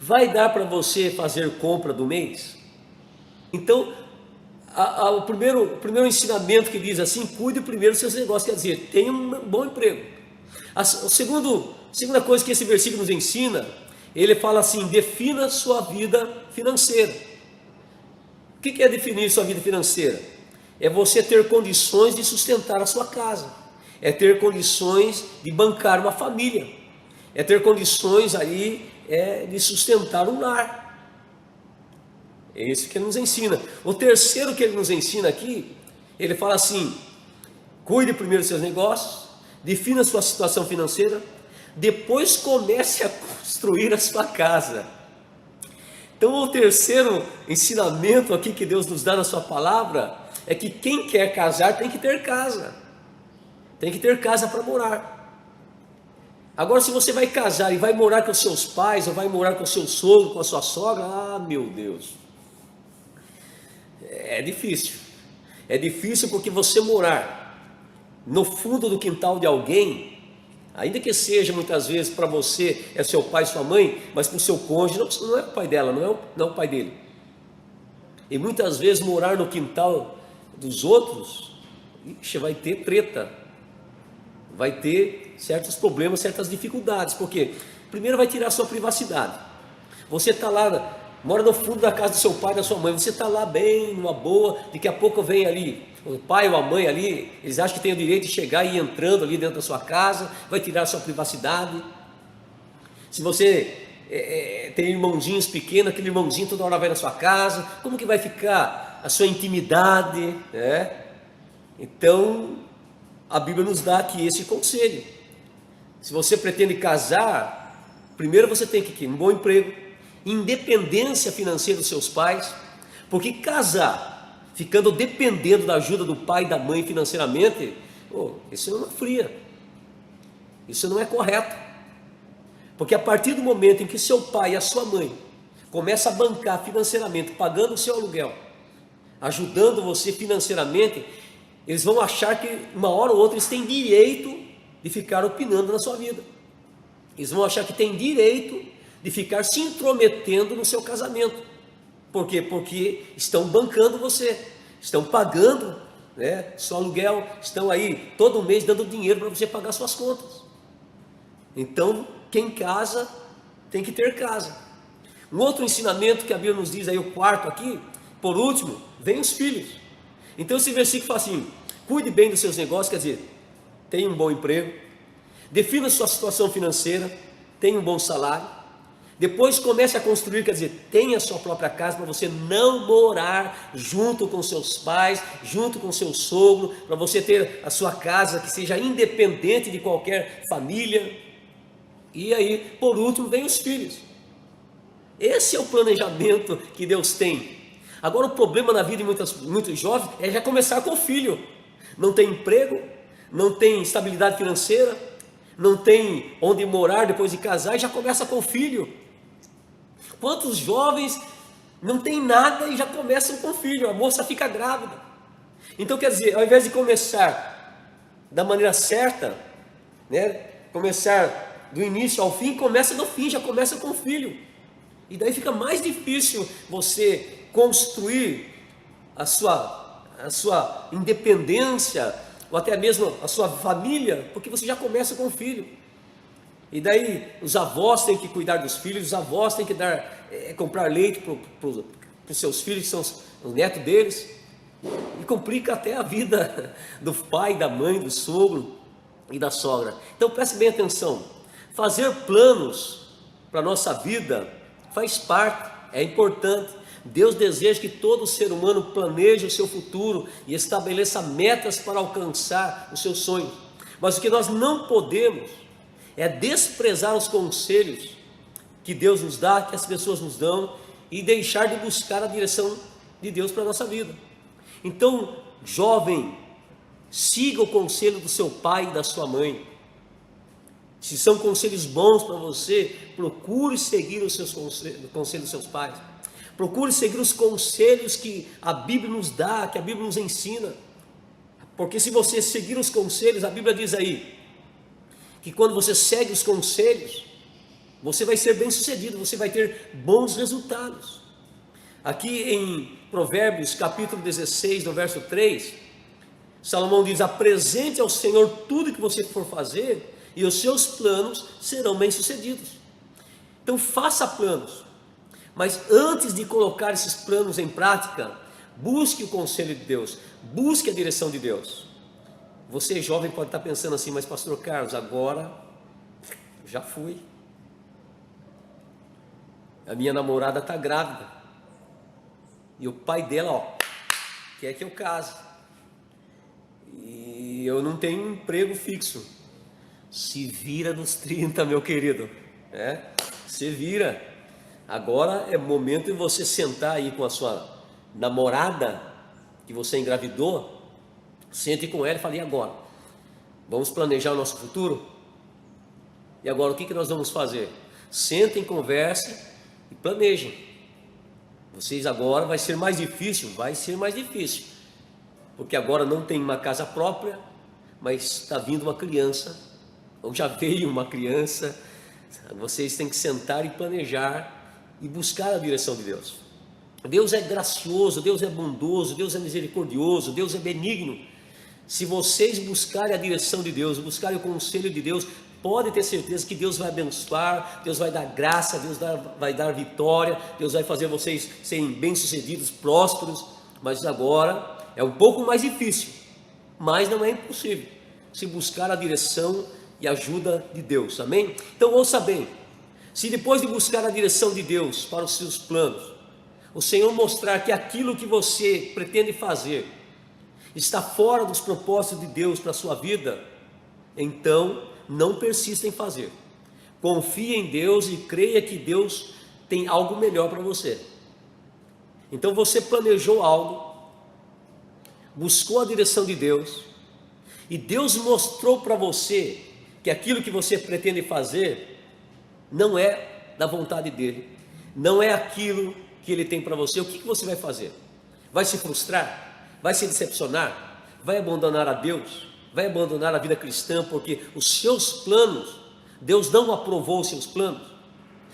Speaker 3: Vai dar para você fazer compra do mês? Então, o primeiro ensinamento que diz assim, cuide primeiro dos seus negócios, quer dizer, tenha um bom emprego. A segunda coisa que esse versículo nos ensina, ele fala assim, defina sua vida financeira. O que é definir sua vida financeira? É você ter condições de sustentar a sua casa, é ter condições de bancar uma família, é ter condições aí de sustentar um lar. É isso que ele nos ensina. O terceiro que ele nos ensina aqui, ele fala assim, cuide primeiro dos seus negócios, defina sua situação financeira, depois comece a construir a sua casa. Então o terceiro ensinamento aqui que Deus nos dá na sua palavra, é que quem quer casar tem que ter casa. Tem que ter casa para morar. Agora, se você vai casar e vai morar com seus pais, ou vai morar com seu sogro, com a sua sogra, meu Deus, é difícil. É difícil porque você morar no fundo do quintal de alguém, ainda que seja muitas vezes para você, é seu pai, sua mãe, mas para o seu cônjuge, não é o pai dela, não é o pai dele. E muitas vezes morar no quintal dos outros, vai ter treta, vai ter certos problemas, certas dificuldades, porque primeiro vai tirar a sua privacidade. Você está lá, mora no fundo da casa do seu pai, da sua mãe, você está lá bem, numa boa, daqui a pouco vem ali, o pai ou a mãe ali, eles acham que tem o direito de chegar e ir entrando ali dentro da sua casa, vai tirar a sua privacidade. Se você tem irmãozinhos pequenos, aquele irmãozinho toda hora vai na sua casa, como que vai ficar a sua intimidade, né? Então, a Bíblia nos dá aqui esse conselho. Se você pretende casar, primeiro você tem que ter um bom emprego, independência financeira dos seus pais, porque casar, ficando dependendo da ajuda do pai e da mãe financeiramente, isso não é fria, isso não é correto, porque a partir do momento em que seu pai e a sua mãe começam a bancar financeiramente, pagando o seu aluguel, ajudando você financeiramente, eles vão achar que uma hora ou outra eles têm direito de ficar opinando na sua vida. Eles vão achar que têm direito de ficar se intrometendo no seu casamento. Por quê? Porque estão bancando você, estão pagando, né, seu aluguel, estão aí todo mês dando dinheiro para você pagar suas contas. Então, quem casa tem que ter casa. Um outro ensinamento que a Bíblia nos diz aí, o quarto aqui, por último, vem os filhos. Então esse versículo fala assim, cuide bem dos seus negócios, quer dizer, tenha um bom emprego, defina sua situação financeira, tenha um bom salário, depois comece a construir, quer dizer, tenha a sua própria casa para você não morar junto com seus pais, junto com seu sogro, para você ter a sua casa que seja independente de qualquer família. E aí, por último, vem os filhos. Esse é o planejamento que Deus tem. Agora o problema na vida de muitos jovens é já começar com o filho. Não tem emprego, não tem estabilidade financeira, não tem onde morar depois de casar e já começa com o filho. Quantos jovens não tem nada e já começam com o filho, a moça fica grávida. Então quer dizer, ao invés de começar da maneira certa, né, começar do início ao fim, começa do fim, já começa com o filho. E daí fica mais difícil você construir a sua independência, ou até mesmo a sua família, porque você já começa com o filho. E daí os avós têm que cuidar dos filhos, os avós têm que comprar leite para os seus filhos, que são os netos deles, e complica até a vida do pai, da mãe, do sogro e da sogra. Então preste bem atenção, fazer planos para a nossa vida faz parte, é importante. Deus deseja que todo ser humano planeje o seu futuro e estabeleça metas para alcançar os seus sonhos. Mas o que nós não podemos é desprezar os conselhos que Deus nos dá, que as pessoas nos dão, e deixar de buscar a direção de Deus para a nossa vida. Então, jovem, siga o conselho do seu pai e da sua mãe. Se são conselhos bons para você, procure seguir os conselhos dos seus pais. Procure seguir os conselhos que a Bíblia nos dá, que a Bíblia nos ensina. Porque se você seguir os conselhos, a Bíblia diz aí, que quando você segue os conselhos, você vai ser bem sucedido, você vai ter bons resultados. Aqui em Provérbios capítulo 16, no verso 3, Salomão diz: apresente ao Senhor tudo que você for fazer, e os seus planos serão bem sucedidos. Então faça planos, mas antes de colocar esses planos em prática, busque o conselho de Deus, busque a direção de Deus. Você jovem pode estar pensando assim: mas pastor Carlos, agora já fui, a minha namorada está grávida, e o pai dela quer que eu case, e eu não tenho um emprego fixo. Se vira nos 30, meu querido, se vira. Agora é momento de você sentar aí com a sua namorada, que você engravidou, sente com ela e fale: e agora? Vamos planejar o nosso futuro? E agora o que nós vamos fazer? Sentem, conversem e planejem. Vocês agora vai ser mais difícil, porque agora não tem uma casa própria, mas está vindo uma criança, ou já veio uma criança. Vocês têm que sentar e planejar e buscar a direção de Deus. Deus é gracioso, Deus é bondoso, Deus é misericordioso, Deus é benigno. Se vocês buscarem a direção de Deus, buscarem o conselho de Deus, pode ter certeza que Deus vai abençoar, Deus vai dar graça, Deus vai dar vitória, Deus vai fazer vocês serem bem-sucedidos, prósperos. Mas agora é um pouco mais difícil, mas não é impossível, se buscar a direção e ajuda de Deus, amém? Então ouça bem, se depois de buscar a direção de Deus para os seus planos, o Senhor mostrar que aquilo que você pretende fazer está fora dos propósitos de Deus para a sua vida, então não persista em fazer. Confie em Deus e creia que Deus tem algo melhor para você. Então você planejou algo, buscou a direção de Deus, e Deus mostrou para você que aquilo que você pretende fazer não é da vontade dele, não é aquilo que ele tem para você. O que você vai fazer? Vai se frustrar? Vai se decepcionar? Vai abandonar a Deus? Vai abandonar a vida cristã porque os seus planos, Deus não aprovou os seus planos?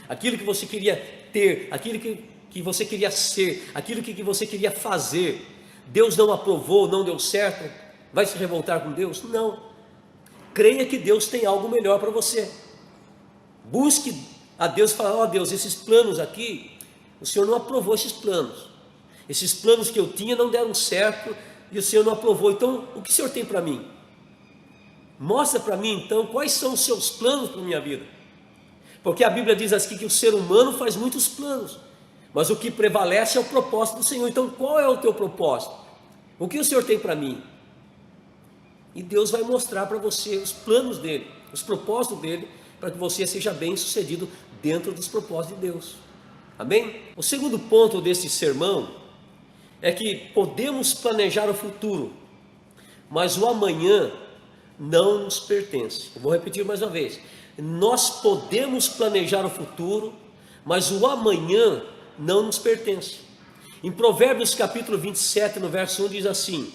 Speaker 3: Aquilo que você queria ter, aquilo que você queria ser, aquilo que você queria fazer, Deus não aprovou, não deu certo? Vai se revoltar com Deus? Não. Creia que Deus tem algo melhor para você. Busque a Deus e fale: ó Deus, esses planos aqui, o Senhor não aprovou esses planos. Esses planos que eu tinha não deram certo e o Senhor não aprovou. Então, o que o Senhor tem para mim? Mostra para mim então quais são os seus planos para a minha vida. Porque a Bíblia diz aqui que o ser humano faz muitos planos, mas o que prevalece é o propósito do Senhor. Então, qual é o teu propósito? O que o Senhor tem para mim? E Deus vai mostrar para você os planos dele, os propósitos dele, para que você seja bem sucedido dentro dos propósitos de Deus. Amém? O segundo ponto desse sermão é que podemos planejar o futuro, mas o amanhã não nos pertence. Eu vou repetir mais uma vez: nós podemos planejar o futuro, mas o amanhã não nos pertence. Em Provérbios capítulo 27, no verso 1, diz assim: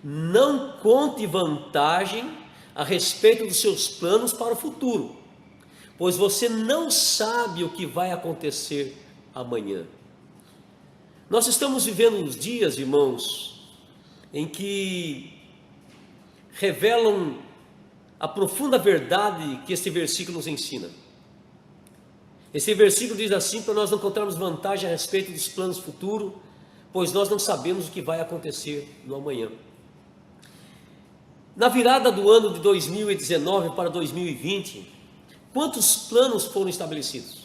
Speaker 3: não conte vantagem a respeito dos seus planos para o futuro, pois você não sabe o que vai acontecer amanhã. Nós estamos vivendo uns dias, irmãos, em que revelam a profunda verdade que este versículo nos ensina. Esse versículo diz assim, para nós não contarmos vantagem a respeito dos planos futuros, pois nós não sabemos o que vai acontecer no amanhã. Na virada do ano de 2019 para 2020, quantos planos foram estabelecidos?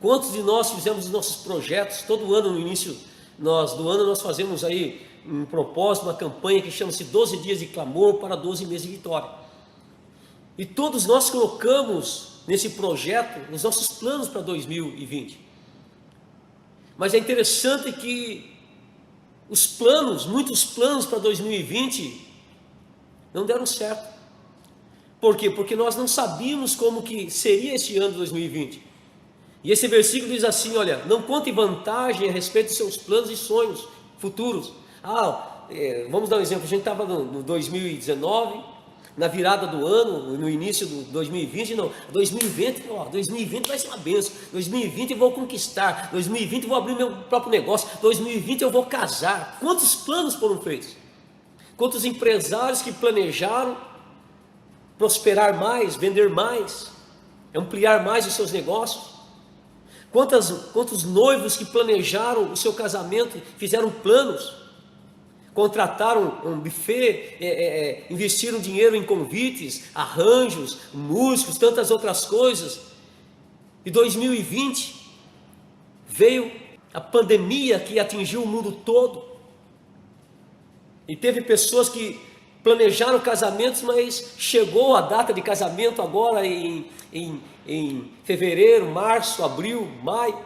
Speaker 3: Quantos de nós fizemos os nossos projetos? Todo ano, no início do ano, nós fazemos aí um propósito, uma campanha que chama-se 12 dias de clamor para 12 meses de vitória. E todos nós colocamos nesse projeto, nos nossos planos para 2020. Mas é interessante que os planos, muitos planos para 2020 não deram certo. Por quê? Porque nós não sabíamos como que seria esse ano de 2020. E esse versículo diz assim, olha, não conte vantagem a respeito dos seus planos e sonhos futuros. Vamos dar um exemplo, a gente estava no 2019, na virada do ano, no início do 2020, não, 2020 vai ser uma benção, 2020 eu vou conquistar, 2020 eu vou abrir meu próprio negócio, 2020 eu vou casar. Quantos planos foram feitos? Quantos empresários que planejaram prosperar mais, vender mais, ampliar mais os seus negócios? Quantos noivos que planejaram o seu casamento, fizeram planos, contrataram um buffet, investiram dinheiro em convites, arranjos, músicos, tantas outras coisas. E 2020 veio a pandemia que atingiu o mundo todo. E teve pessoas que planejaram casamentos, mas chegou a data de casamento agora em fevereiro, março, abril, maio,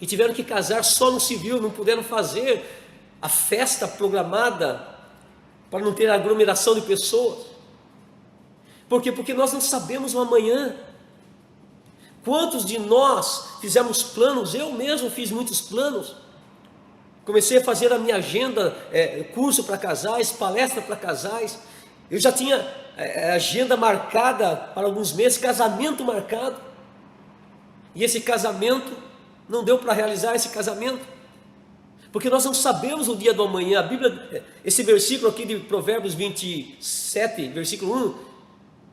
Speaker 3: e tiveram que casar só no civil, não puderam fazer a festa programada para não ter aglomeração de pessoas. Por quê? Porque nós não sabemos o amanhã. Quantos de nós fizemos planos? Eu mesmo fiz muitos planos. Comecei a fazer a minha agenda, curso para casais, palestra para casais. Eu já tinha agenda marcada para alguns meses, casamento marcado. E esse casamento, não deu para realizar esse casamento. Porque nós não sabemos o dia do amanhã. A Bíblia, esse versículo aqui de Provérbios 27, versículo 1,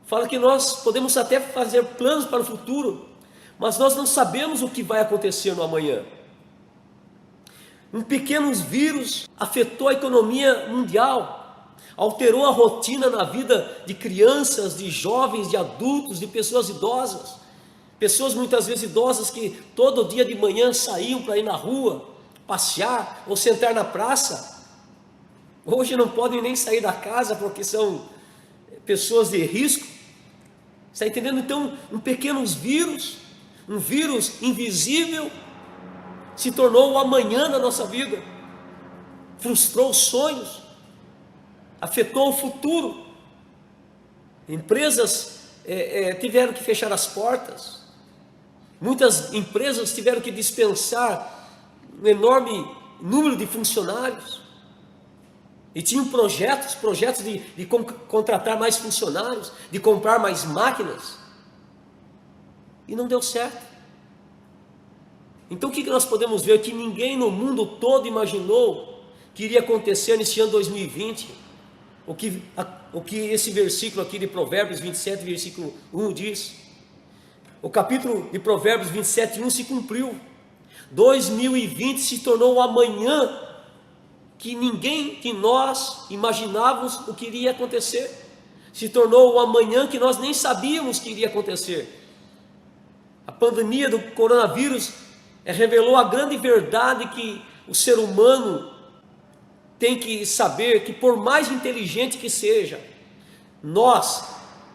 Speaker 3: fala que nós podemos até fazer planos para o futuro, mas nós não sabemos o que vai acontecer no amanhã. Um pequeno vírus afetou a economia mundial, alterou a rotina na vida de crianças, de jovens, de adultos, de pessoas idosas. Pessoas muitas vezes idosas que todo dia de manhã saíam para ir na rua, passear ou sentar na praça. Hoje não podem nem sair da casa porque são pessoas de risco. Está entendendo? Então, um pequeno vírus, um vírus invisível, se tornou o amanhã da nossa vida, frustrou os sonhos, afetou o futuro. Empresas tiveram que fechar as portas, muitas empresas tiveram que dispensar um enorme número de funcionários, e tinham projetos de contratar mais funcionários, de comprar mais máquinas, e não deu certo. Então o que nós podemos ver? Que ninguém no mundo todo imaginou que iria acontecer nesse ano 2020, o que esse versículo aqui de Provérbios 27, versículo 1 diz. O capítulo de Provérbios 27, 1 se cumpriu. 2020 se tornou o amanhã que ninguém de nós imaginávamos o que iria acontecer. Se tornou o amanhã que nós nem sabíamos que iria acontecer. A pandemia do coronavírus revelou a grande verdade que o ser humano tem que saber, que por mais inteligente que seja, nós,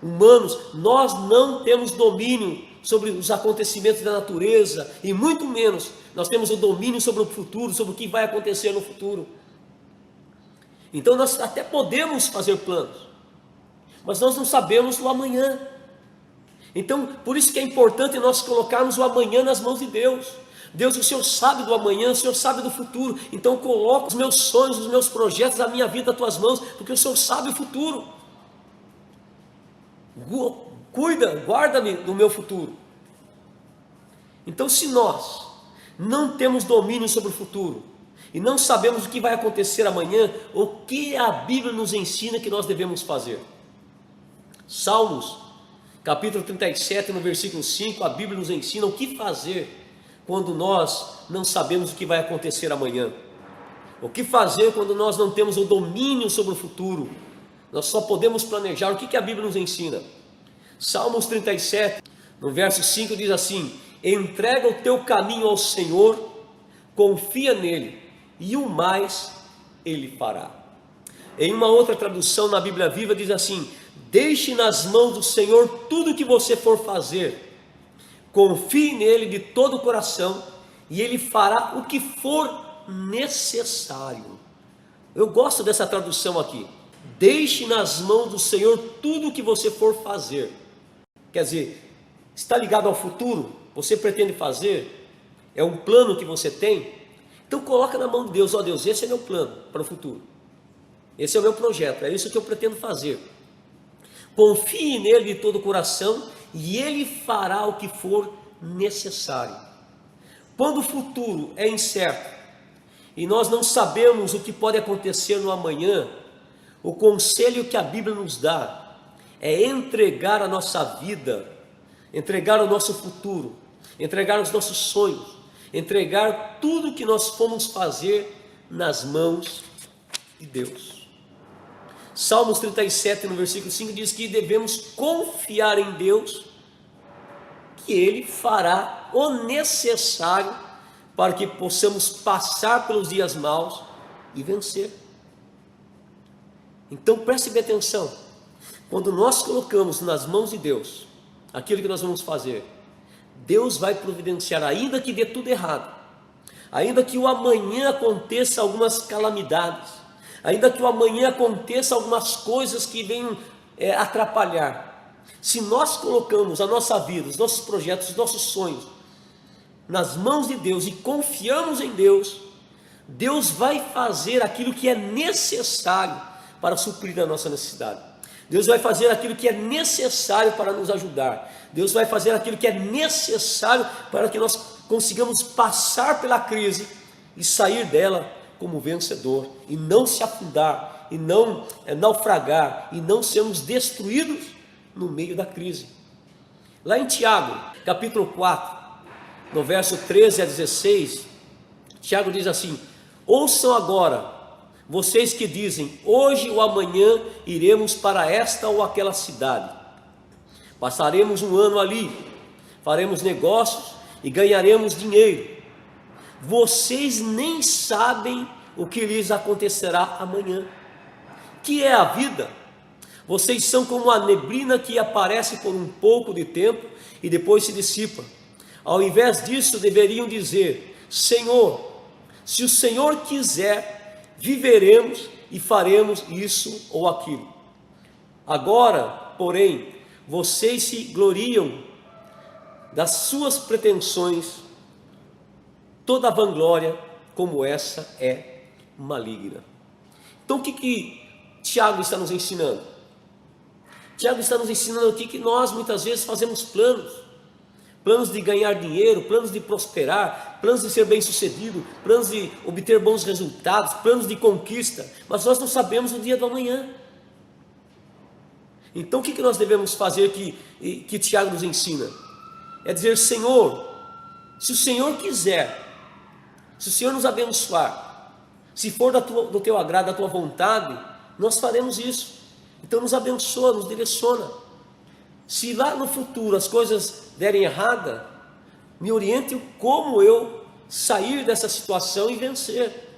Speaker 3: humanos, nós não temos domínio sobre os acontecimentos da natureza, e muito menos nós temos o domínio sobre o futuro, sobre o que vai acontecer no futuro. Então nós até podemos fazer planos, mas nós não sabemos o amanhã. Então por isso que é importante nós colocarmos o amanhã nas mãos de Deus. Deus, o Senhor sabe do amanhã, o Senhor sabe do futuro, então coloca os meus sonhos, os meus projetos, a minha vida nas tuas mãos, porque o Senhor sabe o futuro. Cuida, guarda-me do meu futuro. Então se nós não temos domínio sobre o futuro, e não sabemos o que vai acontecer amanhã, o que a Bíblia nos ensina que nós devemos fazer? Salmos, capítulo 37, no versículo 5, a Bíblia nos ensina o que fazer quando nós não sabemos o que vai acontecer amanhã. O que fazer quando nós não temos o domínio sobre o futuro? Nós só podemos planejar. O que a Bíblia nos ensina? Salmos 37, no verso 5 diz assim: entrega o teu caminho ao Senhor, confia nele, e o mais Ele fará. Em uma outra tradução na Bíblia Viva diz assim: Deixe nas mãos do Senhor tudo o que você for fazer. Confie nele de todo o coração e ele fará o que for necessário. Eu gosto dessa tradução aqui. Deixe nas mãos do Senhor tudo o que você for fazer. Quer dizer, está ligado ao futuro? Você pretende fazer? É um plano que você tem? Então coloca na mão de Deus. Ó Deus, esse é meu plano para o futuro. Esse é o meu projeto, é isso que eu pretendo fazer. Confie nele de todo o coração e ele fará o que for necessário. Quando o futuro é incerto e nós não sabemos o que pode acontecer no amanhã, o conselho que a Bíblia nos dá é entregar a nossa vida, entregar o nosso futuro, entregar os nossos sonhos, entregar tudo que nós fomos fazer nas mãos de Deus. Salmos 37, no versículo 5, diz que devemos confiar em Deus, que Ele fará o necessário para que possamos passar pelos dias maus e vencer. Então preste bem atenção, quando nós colocamos nas mãos de Deus aquilo que nós vamos fazer, Deus vai providenciar, ainda que dê tudo errado, ainda que o amanhã aconteça algumas calamidades, ainda que o amanhã aconteça algumas coisas que venham atrapalhar. Se nós colocamos a nossa vida, os nossos projetos, os nossos sonhos nas mãos de Deus e confiamos em Deus, Deus vai fazer aquilo que é necessário para suprir a nossa necessidade. Deus vai fazer aquilo que é necessário para nos ajudar. Deus vai fazer aquilo que é necessário para que nós consigamos passar pela crise e sair dela como vencedor, e não se afundar, e não naufragar, e não sermos destruídos no meio da crise. Lá em Tiago, capítulo 4, no verso 13 a 16, Tiago diz assim: ouçam agora, vocês que dizem, hoje ou amanhã iremos para esta ou aquela cidade, passaremos um ano ali, faremos negócios e ganharemos dinheiro. Vocês nem sabem o que lhes acontecerá amanhã. Que é a vida? Vocês são como a neblina que aparece por um pouco de tempo e depois se dissipa. Ao invés disso, deveriam dizer: Senhor, se o Senhor quiser, viveremos e faremos isso ou aquilo. Agora, porém, vocês se gloriam das suas pretensões. Toda vanglória como essa é maligna. Então o que Tiago está nos ensinando? Tiago está nos ensinando aqui que nós muitas vezes fazemos planos de ganhar dinheiro, planos de prosperar, planos de ser bem sucedido, planos de obter bons resultados, planos de conquista, mas nós não sabemos o dia do amanhã. Então o que nós devemos fazer que Tiago nos ensina? É dizer: Senhor, se o Senhor quiser, se o Senhor nos abençoar, se for do teu agrado, da tua vontade, nós faremos isso. Então nos abençoa, nos direciona. Se lá no futuro as coisas derem errada, me oriente como eu sair dessa situação e vencer.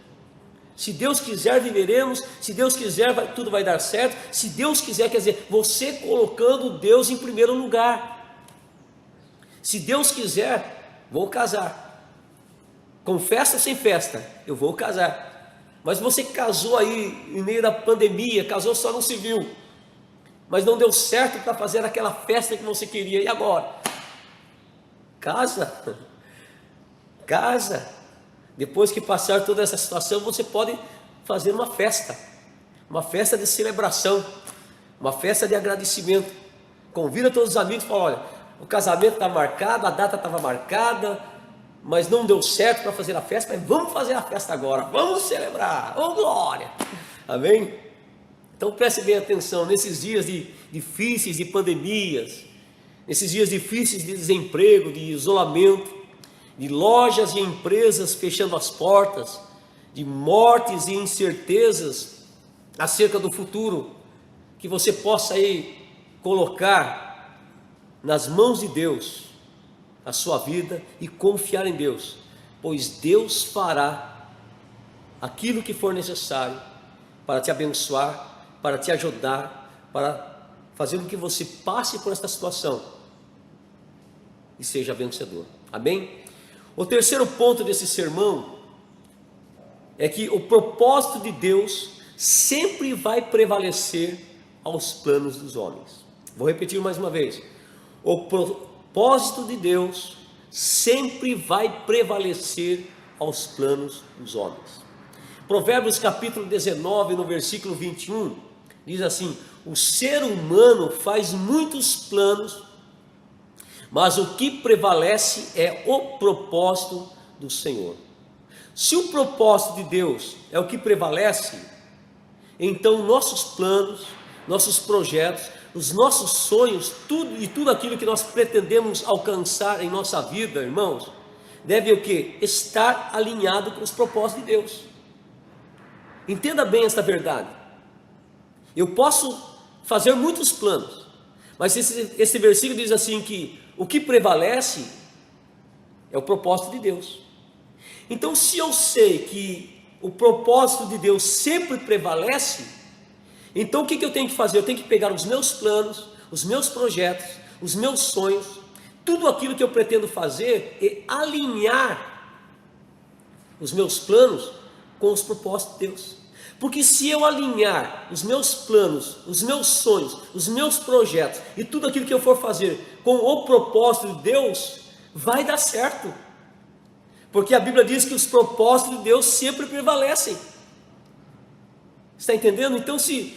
Speaker 3: Se Deus quiser, viveremos. Se Deus quiser, tudo vai dar certo. Se Deus quiser, quer dizer, você colocando Deus em primeiro lugar. Se Deus quiser, vou casar. Com festa ou sem festa, eu vou casar. Mas você casou aí em meio da pandemia, casou só no civil, mas não deu certo para fazer aquela festa que você queria, e agora? Casa. Depois que passar toda essa situação, você pode fazer uma festa de celebração, uma festa de agradecimento. Convida todos os amigos e fala: olha, o casamento está marcado, a data estava marcada, mas não deu certo para fazer a festa, mas vamos fazer a festa agora, vamos celebrar, oh glória, amém? Então preste bem atenção, nesses dias difíceis de pandemias, nesses dias difíceis de desemprego, de isolamento, de lojas e empresas fechando as portas, de mortes e incertezas acerca do futuro, que você possa aí colocar nas mãos de Deus a sua vida e confiar em Deus, pois Deus fará aquilo que for necessário para te abençoar, para te ajudar, para fazer com que você passe por esta situação e seja vencedor. Amém? O terceiro ponto desse sermão é que o propósito de Deus sempre vai prevalecer aos planos dos homens. Vou repetir mais uma vez. O propósito de Deus sempre vai prevalecer aos planos dos homens. Provérbios capítulo 19, no versículo 21, diz assim: o ser humano faz muitos planos, mas o que prevalece é o propósito do Senhor. Se o propósito de Deus é o que prevalece, então nossos planos, nossos projetos, os nossos sonhos, tudo aquilo que nós pretendemos alcançar em nossa vida, irmãos, deve o quê? Estar alinhado com os propósitos de Deus. Entenda bem esta verdade. Eu posso fazer muitos planos, mas esse versículo diz assim que o que prevalece é o propósito de Deus. Então, se eu sei que o propósito de Deus sempre prevalece, então o que eu tenho que fazer? Eu tenho que pegar os meus planos, os meus projetos, os meus sonhos, tudo aquilo que eu pretendo fazer e alinhar os meus planos com os propósitos de Deus. Porque se eu alinhar os meus planos, os meus sonhos, os meus projetos e tudo aquilo que eu for fazer com o propósito de Deus, vai dar certo. Porque a Bíblia diz que os propósitos de Deus sempre prevalecem. Está entendendo? Então, se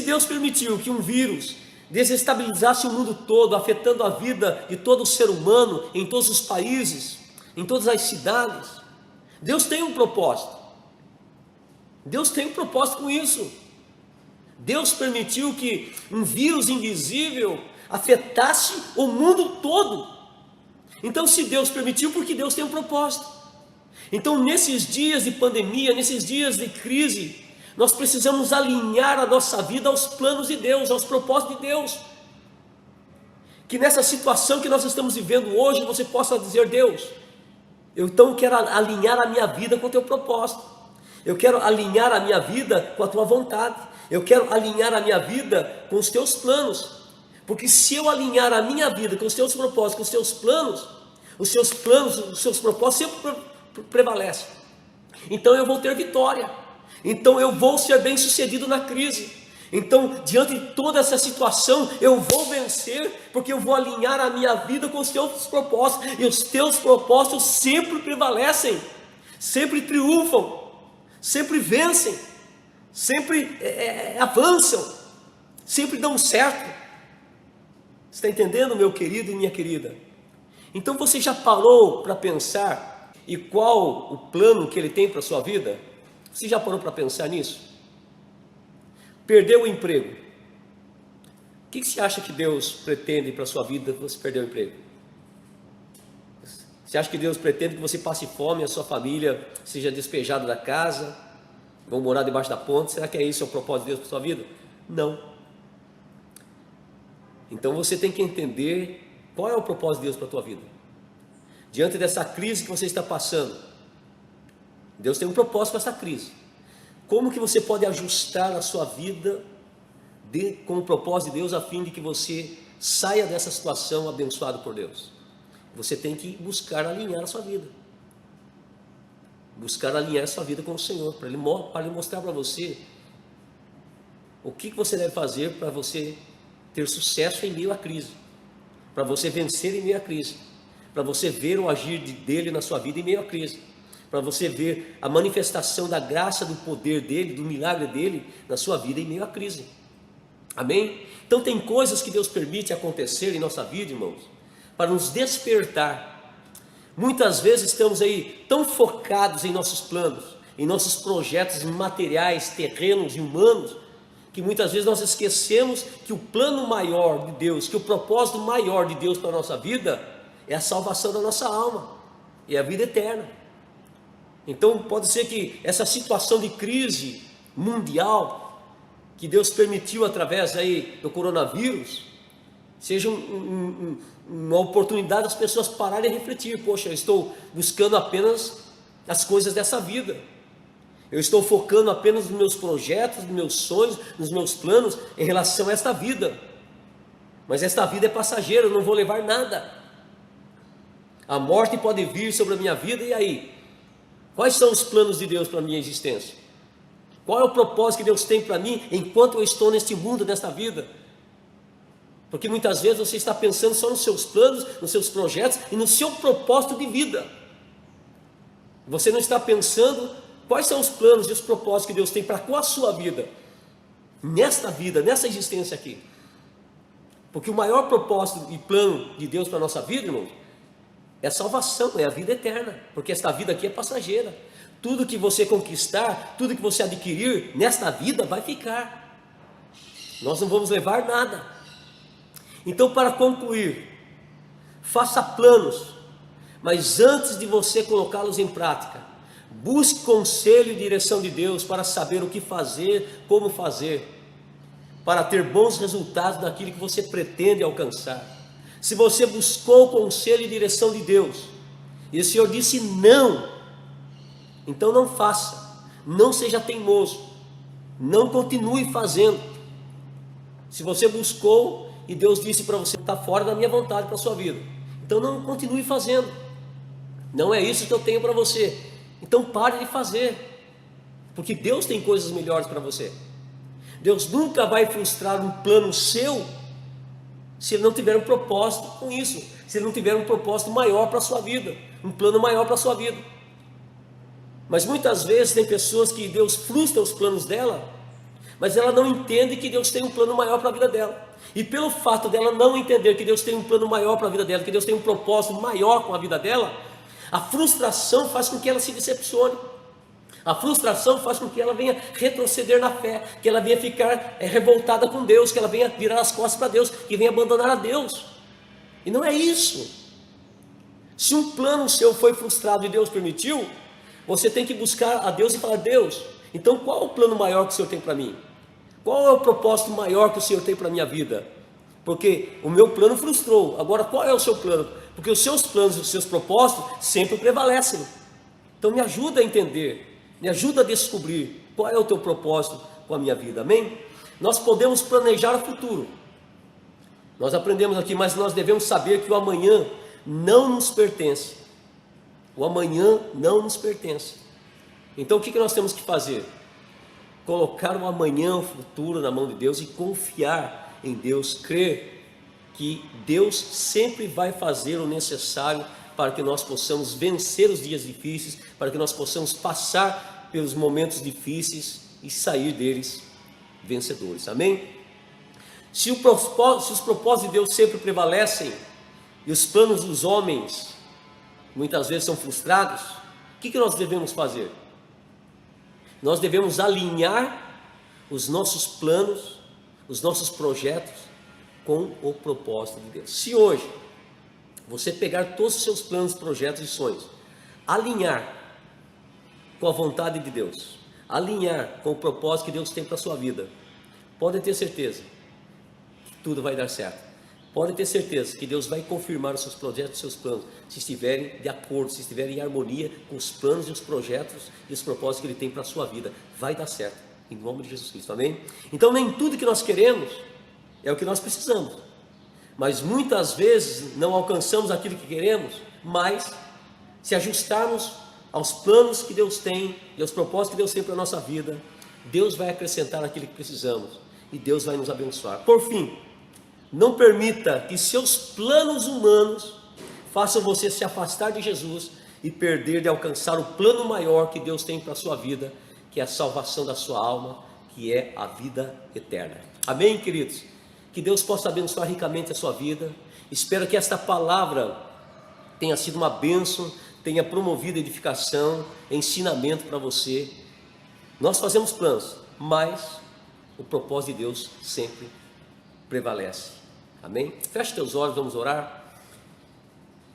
Speaker 3: Deus permitiu que um vírus desestabilizasse o mundo todo, afetando a vida de todo o ser humano, em todos os países, em todas as cidades, Deus tem um propósito. Deus tem um propósito com isso. Deus permitiu que um vírus invisível afetasse o mundo todo. Então, se Deus permitiu, porque Deus tem um propósito. Então, nesses dias de pandemia, nesses dias de crise, nós precisamos alinhar a nossa vida aos planos de Deus, aos propósitos de Deus. Que nessa situação que nós estamos vivendo hoje, você possa dizer: Deus, eu então quero alinhar a minha vida com o teu propósito. Eu quero alinhar a minha vida com a tua vontade. Eu quero alinhar a minha vida com os teus planos. Porque se eu alinhar a minha vida com os teus propósitos, com os teus planos, os seus propósitos sempre prevalecem. Então eu vou ter vitória. Então eu vou ser bem sucedido na crise. Então, diante de toda essa situação, eu vou vencer, porque eu vou alinhar a minha vida com os teus propósitos. E os teus propósitos sempre prevalecem, sempre triunfam, sempre vencem, sempre avançam, sempre dão certo. Está entendendo, meu querido e minha querida? Então você já parou para pensar e qual o plano que Ele tem para a sua vida? Você já parou para pensar nisso? Perdeu o emprego. O que você acha que Deus pretende para a sua vida você perder o emprego? Você acha que Deus pretende que você passe fome, a sua família seja despejada da casa, vão morar debaixo da ponte? Será que é isso o propósito de Deus para a sua vida? Não. Então você tem que entender qual é o propósito de Deus para a tua vida. Diante dessa crise que você está passando, Deus tem um propósito para essa crise. Como que você pode ajustar a sua vida com o propósito de Deus, a fim de que você saia dessa situação abençoado por Deus? Você tem que buscar alinhar a sua vida. Buscar alinhar a sua vida com o Senhor, para Ele mostrar para você o que você deve fazer para você ter sucesso em meio à crise, para você vencer em meio à crise, para você ver o agir dele na sua vida em meio à crise, para você ver a manifestação da graça, do poder dele, do milagre dele na sua vida em meio à crise. Amém? Então tem coisas que Deus permite acontecer em nossa vida, irmãos, para nos despertar. Muitas vezes estamos aí tão focados em nossos planos, em nossos projetos materiais, terrenos e humanos, que muitas vezes nós esquecemos que o plano maior de Deus, que o propósito maior de Deus para a nossa vida é a salvação da nossa alma, e a vida eterna. Então pode ser que essa situação de crise mundial que Deus permitiu através aí do coronavírus seja uma oportunidade das pessoas pararem e refletir: poxa, eu estou buscando apenas as coisas dessa vida, eu estou focando apenas nos meus projetos, nos meus sonhos, nos meus planos em relação a esta vida. Mas esta vida é passageira, eu não vou levar nada. A morte pode vir sobre a minha vida, e aí? Quais são os planos de Deus para a minha existência? Qual é o propósito que Deus tem para mim enquanto eu estou neste mundo, nesta vida? Porque muitas vezes você está pensando só nos seus planos, nos seus projetos e no seu propósito de vida. Você não está pensando quais são os planos e os propósitos que Deus tem para com a sua vida, nessa existência aqui. Porque o maior propósito e plano de Deus para a nossa vida, irmão, é a salvação, é a vida eterna. Porque esta vida aqui é passageira. Tudo que você conquistar, tudo que você adquirir nesta vida vai ficar. Nós não vamos levar nada. Então, para concluir, faça planos, mas antes de você colocá-los em prática, busque conselho e direção de Deus para saber o que fazer, como fazer, para ter bons resultados naquilo que você pretende alcançar. Se você buscou conselho e direção de Deus, e o Senhor disse não, então não faça, não seja teimoso, não continue fazendo. Se você buscou e Deus disse para você, está fora da minha vontade para a sua vida, então não continue fazendo, não é isso que eu tenho para você, então pare de fazer, porque Deus tem coisas melhores para você. Deus nunca vai frustrar um plano seu, se Ele não tiver um propósito com isso, se Ele não tiver um propósito maior para a sua vida, um plano maior para a sua vida. Mas muitas vezes tem pessoas que Deus frustra os planos dela, mas ela não entende que Deus tem um plano maior para a vida dela. E pelo fato dela não entender que Deus tem um plano maior para a vida dela, que Deus tem um propósito maior com a vida dela, a frustração faz com que ela se decepcione. A frustração faz com que ela venha retroceder na fé, que ela venha ficar revoltada com Deus, que ela venha virar as costas para Deus, que venha abandonar a Deus. E não é isso. Se um plano seu foi frustrado e Deus permitiu, você tem que buscar a Deus e falar: Deus, então qual é o plano maior que o Senhor tem para mim? Qual é o propósito maior que o Senhor tem para a minha vida? Porque o meu plano frustrou, agora qual é o seu plano? Porque os seus planos e os seus propósitos sempre prevalecem. Então me ajuda a entender, me ajuda a descobrir qual é o teu propósito com a minha vida, amém? Nós podemos planejar o futuro, nós aprendemos aqui, mas nós devemos saber que o amanhã não nos pertence. O amanhã não nos pertence. Então o que nós temos que fazer? Colocar o amanhã, o futuro na mão de Deus e confiar em Deus, crer que Deus sempre vai fazer o necessário para que nós possamos vencer os dias difíceis, para que nós possamos passar pelos momentos difíceis e sair deles vencedores, amém? Se os propósitos de Deus sempre prevalecem e os planos dos homens muitas vezes são frustrados, o que nós devemos fazer? Nós devemos alinhar os nossos planos, os nossos projetos com o propósito de Deus. Se hoje você pegar todos os seus planos, projetos e sonhos, alinhar com a vontade de Deus, alinhar com o propósito que Deus tem para a sua vida, podem ter certeza que tudo vai dar certo. Podem ter certeza que Deus vai confirmar os seus projetos e os seus planos, se estiverem de acordo, se estiverem em harmonia com os planos e os projetos e os propósitos que Ele tem para a sua vida. Vai dar certo, em nome de Jesus Cristo, amém? Então nem tudo que nós queremos é o que nós precisamos, mas muitas vezes não alcançamos aquilo que queremos, mas se ajustarmos aos planos que Deus tem e aos propósitos que Deus tem para a nossa vida, Deus vai acrescentar aquilo que precisamos e Deus vai nos abençoar. Por fim, não permita que seus planos humanos façam você se afastar de Jesus e perder de alcançar o plano maior que Deus tem para a sua vida, que é a salvação da sua alma, que é a vida eterna. Amém, queridos? Que Deus possa abençoar ricamente a sua vida. Espero que esta palavra tenha sido uma bênção, tenha promovido edificação, ensinamento para você. Nós fazemos planos, mas o propósito de Deus sempre prevalece. Amém? Feche teus olhos, vamos orar.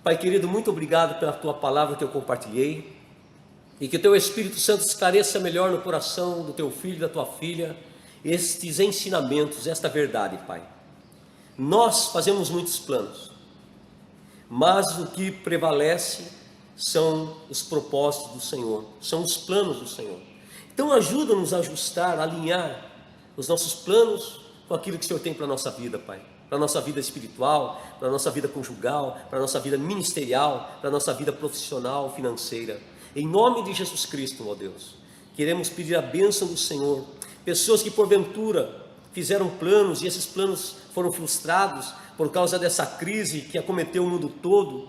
Speaker 3: Pai querido, muito obrigado pela tua palavra que eu compartilhei, e que o teu Espírito Santo esclareça melhor no coração do teu filho e da tua filha estes ensinamentos, esta verdade, Pai. Nós fazemos muitos planos, mas o que prevalece são os propósitos do Senhor, são os planos do Senhor. Então ajuda-nos a ajustar, a alinhar os nossos planos com aquilo que o Senhor tem para a nossa vida, Pai. para a nossa vida espiritual, para a nossa vida conjugal, para a nossa vida ministerial, para a nossa vida profissional, financeira. Em nome de Jesus Cristo, ó Deus, queremos pedir a bênção do Senhor. Pessoas que porventura fizeram planos e esses planos foram frustrados por causa dessa crise que acometeu o mundo todo,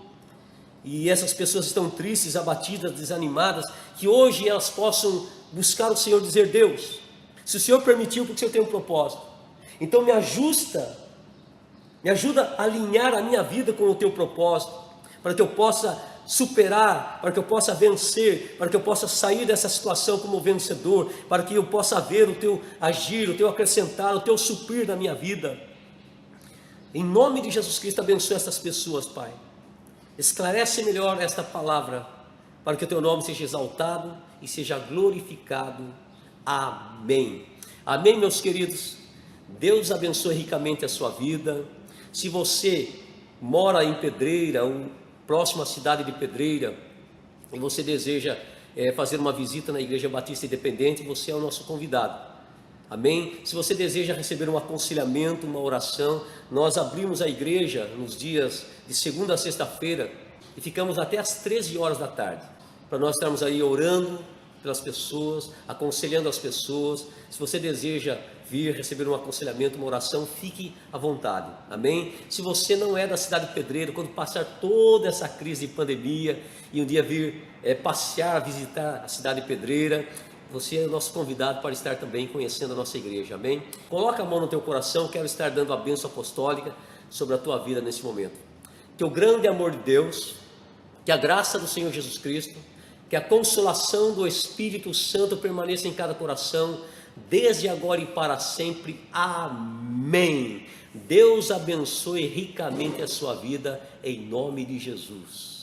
Speaker 3: e essas pessoas estão tristes, abatidas, desanimadas, que hoje elas possam buscar o Senhor e dizer: Deus, se o Senhor permitiu, porque o Senhor tem um propósito, então me ajuda a alinhar a minha vida com o teu propósito, para que eu possa superar, para que eu possa vencer, para que eu possa sair dessa situação como vencedor, para que eu possa ver o teu agir, o teu acrescentar, o teu suprir na minha vida. Em nome de Jesus Cristo, abençoe essas pessoas, Pai. Esclarece melhor esta palavra, para que o teu nome seja exaltado e seja glorificado. Amém. Amém, meus queridos. Deus abençoe ricamente a sua vida. Se você mora em Pedreira, ou próximo à cidade de Pedreira, e você deseja fazer uma visita na Igreja Batista Independente, você é o nosso convidado. Amém? Se você deseja receber um aconselhamento, uma oração, nós abrimos a igreja nos dias de segunda a sexta-feira e ficamos até às 13 horas da tarde, para nós estarmos aí orando pelas pessoas, aconselhando as pessoas. Se você deseja vir receber um aconselhamento, uma oração, fique à vontade. Amém? Se você não é da cidade de Pedreira, quando passar toda essa crise de pandemia e um dia vir passear, visitar a cidade de Pedreira, você é o nosso convidado para estar também conhecendo a nossa igreja. Amém? Coloca a mão no teu coração. Quero estar dando a bênção apostólica sobre a tua vida nesse momento. Que o grande amor de Deus, que a graça do Senhor Jesus Cristo, que a consolação do Espírito Santo permaneça em cada coração, desde agora e para sempre. Amém. Deus abençoe ricamente a sua vida, em nome de Jesus.